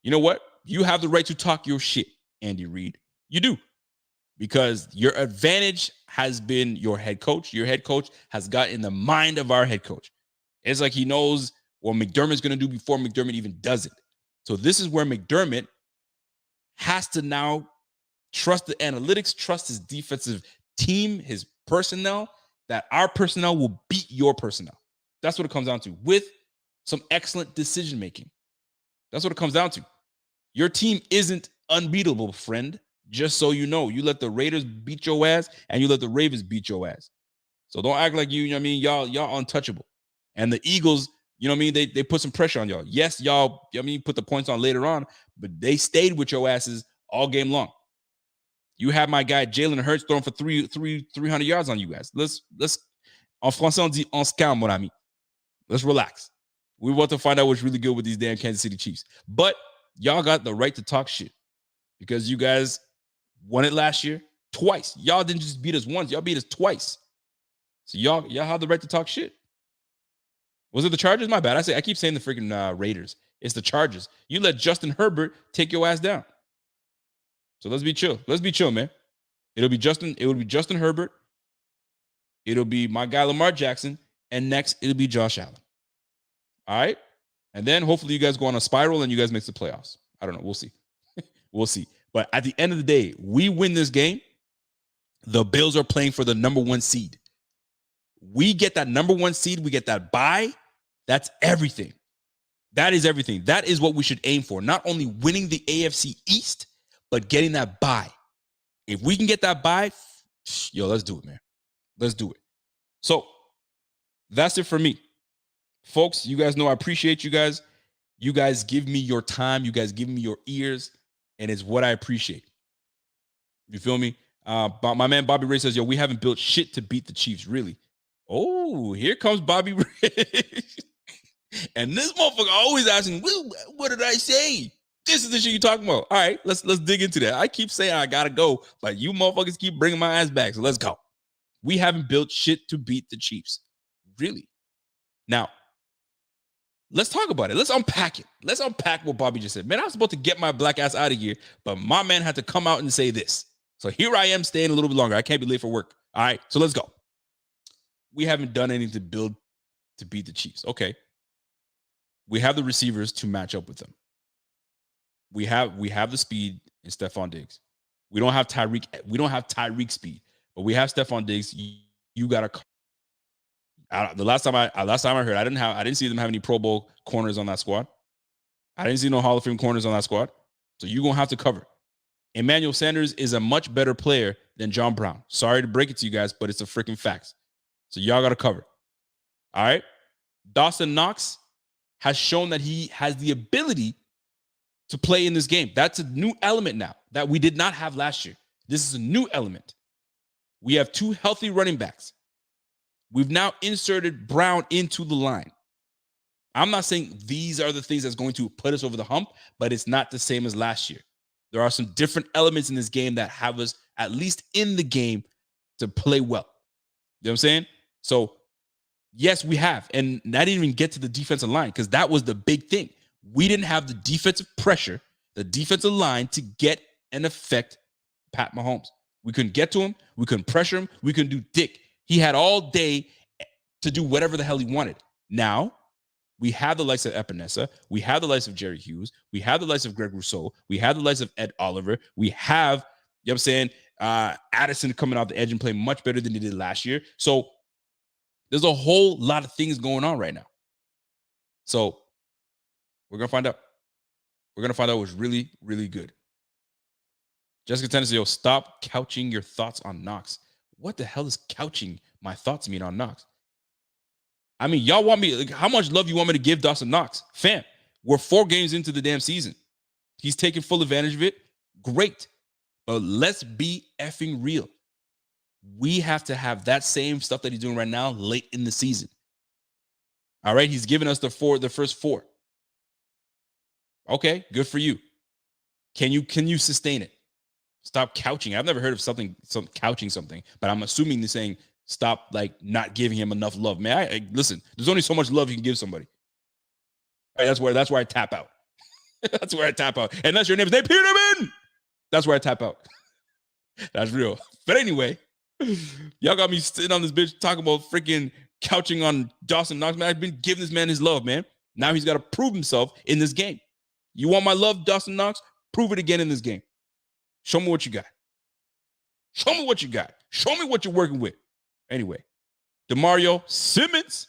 You know what? You have the right to talk your shit, Andy Reid. You do. Because your advantage has been your head coach. Your head coach has got in the mind of our head coach. It's like he knows what McDermott's going to do before McDermott even does it. So this is where McDermott has to now trust the analytics, trust his defensive team, his personnel, that our personnel will beat your personnel. That's what it comes down to, with some excellent decision-making. That's what it comes down to. Your team isn't unbeatable, friend. Just so you know, you let the Raiders beat your ass and you let the Ravens beat your ass. So don't act like you know what I mean, y'all untouchable. And the Eagles, you know what I mean, they put some pressure on y'all. Yes, y'all, I mean, put the points on later on, but they stayed with your asses all game long. You have my guy Jalen Hurts throwing for 300 yards on you guys. Let's en français on dit on se calme, mon ami. Let's relax. We want to find out what's really good with these damn Kansas City Chiefs. But y'all got the right to talk shit because you guys won it last year twice. Y'all didn't just beat us once. Y'all beat us twice. So y'all have the right to talk shit. Was it the Chargers? My bad. I keep saying the freaking Raiders. It's the Chargers. You let Justin Herbert take your ass down. So let's be chill. Let's be chill, man. It'll be Justin Herbert. It'll be my guy Lamar Jackson. And next, it'll be Josh Allen. All right? And then hopefully you guys go on a spiral and you guys make the playoffs. I don't know. We'll see. We'll see. But at the end of the day, we win this game. The Bills are playing for the number 1 seed. We get that number 1 seed. We get that bye. That's everything. That is everything. That is what we should aim for. Not only winning the AFC East, but getting that bye. If we can get that bye, yo, let's do it, man. Let's do it. So that's it for me. Folks, you guys know I appreciate you guys. You guys give me your time. You guys give me your ears. And it's what I appreciate. You feel me? My man Bobby Ray says, yo, we haven't built shit to beat the Chiefs, really. Oh, here comes Bobby Ray. And this motherfucker always asking, what did I say? This is the shit you talking about. All right, let's dig into that. I keep saying I got to go, but you motherfuckers keep bringing my ass back. So let's go. We haven't built shit to beat the Chiefs. Really. Now, let's talk about it. Let's unpack it. Let's unpack what Bobby just said. Man, I was supposed to get my black ass out of here, but my man had to come out and say this. So here I am staying a little bit longer. I can't be late for work. All right, so let's go. We haven't done anything to build to beat the Chiefs. Okay. We have the receivers to match up with them. We have the speed in Stephon Diggs. We don't have Tyreek speed, but we have Stephon Diggs. You got to. The last time I heard, I didn't see them have any Pro Bowl corners on that squad. I didn't see no Hall of Fame corners on that squad. So you're going to have to cover. Emmanuel Sanders is a much better player than John Brown. Sorry to break it to you guys, but it's a freaking fact. So y'all got to cover. All right? Dawson Knox has shown that he has the ability to play in this game. That's a new element now that we did not have last year. This is a new element. We have 2 healthy running backs. We've now inserted Brown into the line. I'm not saying these are the things that's going to put us over the hump, but it's not the same as last year. There are some different elements in this game that have us at least in the game to play well. You know what I'm saying? So, yes, we have. And I didn't even get to the defensive line because that was the big thing. We didn't have the defensive pressure, the defensive line to get and affect Pat Mahomes. We couldn't get to him. We couldn't pressure him. We couldn't do dick. He had all day to do whatever the hell he wanted. Now, we have the likes of Epinesa. We have the likes of Jerry Hughes. We have the likes of Greg Rousseau. We have the likes of Ed Oliver. We have, you know what I'm saying, Addison coming out the edge and playing much better than he did last year. So there's a whole lot of things going on right now. So we're going to find out. We're going to find out what's really, really good. Jessica Tennessee, yo, stop couching your thoughts on Knox. What the hell does couching my thoughts mean on Knox? I mean, y'all want me, how much love you want me to give Dawson Knox? Fam, we're 4 games into the damn season. He's taking full advantage of it. Great. let's be effing real. We have to have that same stuff that he's doing right now late in the season. All right, he's given us the first 4. Okay, good for you. Can you sustain it? Stop couching. I've never heard of some couching something, but I'm assuming they're saying stop like not giving him enough love. Man, I listen. There's only so much love you can give somebody. All right, that's where I tap out. That's where I tap out. And that's your name is Nate Peterman. That's where I tap out. That's real. But anyway, y'all got me sitting on this bitch talking about freaking couching on Dawson Knox. Man, I've been giving this man his love, man. Now he's got to prove himself in this game. You want my love, Dawson Knox? Prove it again in this game. Show me what you got. Show me what you got. Show me what you're working with. Anyway, DeMario Simmons.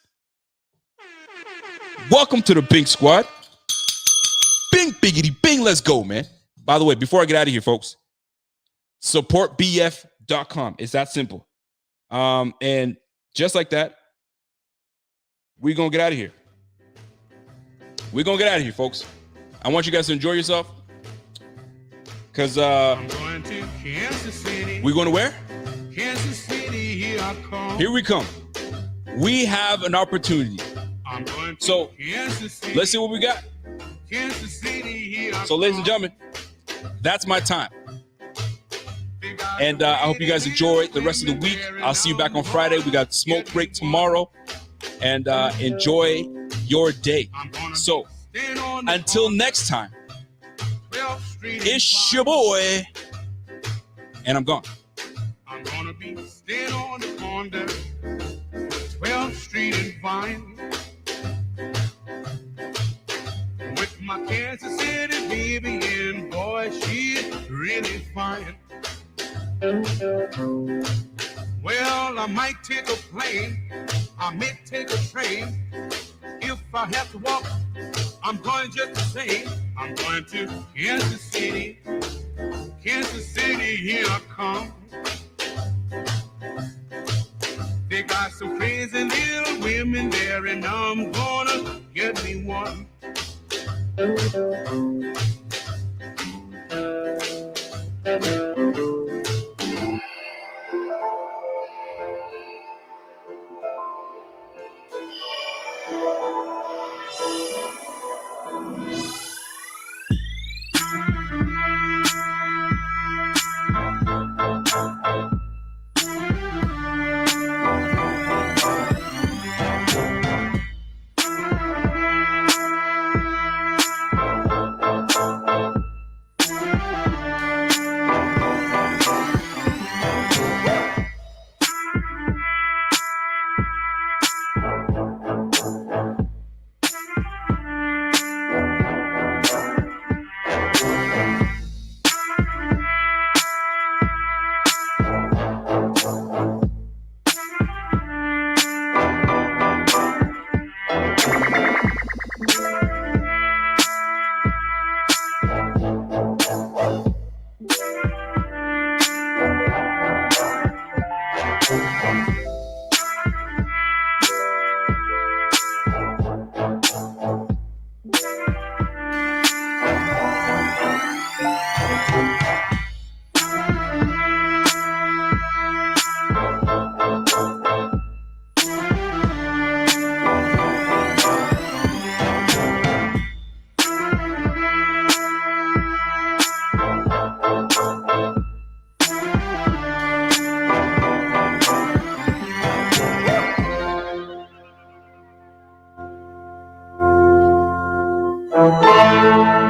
Welcome to the Bing Squad. Bing, biggity, bing. Let's go, man. By the way, before I get out of here, folks, supportbf.com. It's that simple. And just like that, we're going to get out of here. We're going to get out of here, folks. I want you guys to enjoy yourself. Because I'm going to Kansas City. We're going to where? Kansas City, here I come. Here we come. We have an opportunity. I'm going to So Kansas City. let's see what we got. Kansas City, here I So, ladies and gentlemen, that's my time. And I hope you guys enjoy the rest of the week. I'll see you back on Friday. We got smoke break tomorrow. And enjoy your day. So, until next time, it's your boy. And I'm gone. I'm gonna be staying on the corner, 12th Street and Vine, with my Kansas City baby, and boy, she's really fine. Well, I might take a plane, I may take a train. If I have to walk, I'm going just the same. I'm going to Kansas City. Kansas City, here I come. They got some crazy little women there, and I'm gonna get me one. Thank you.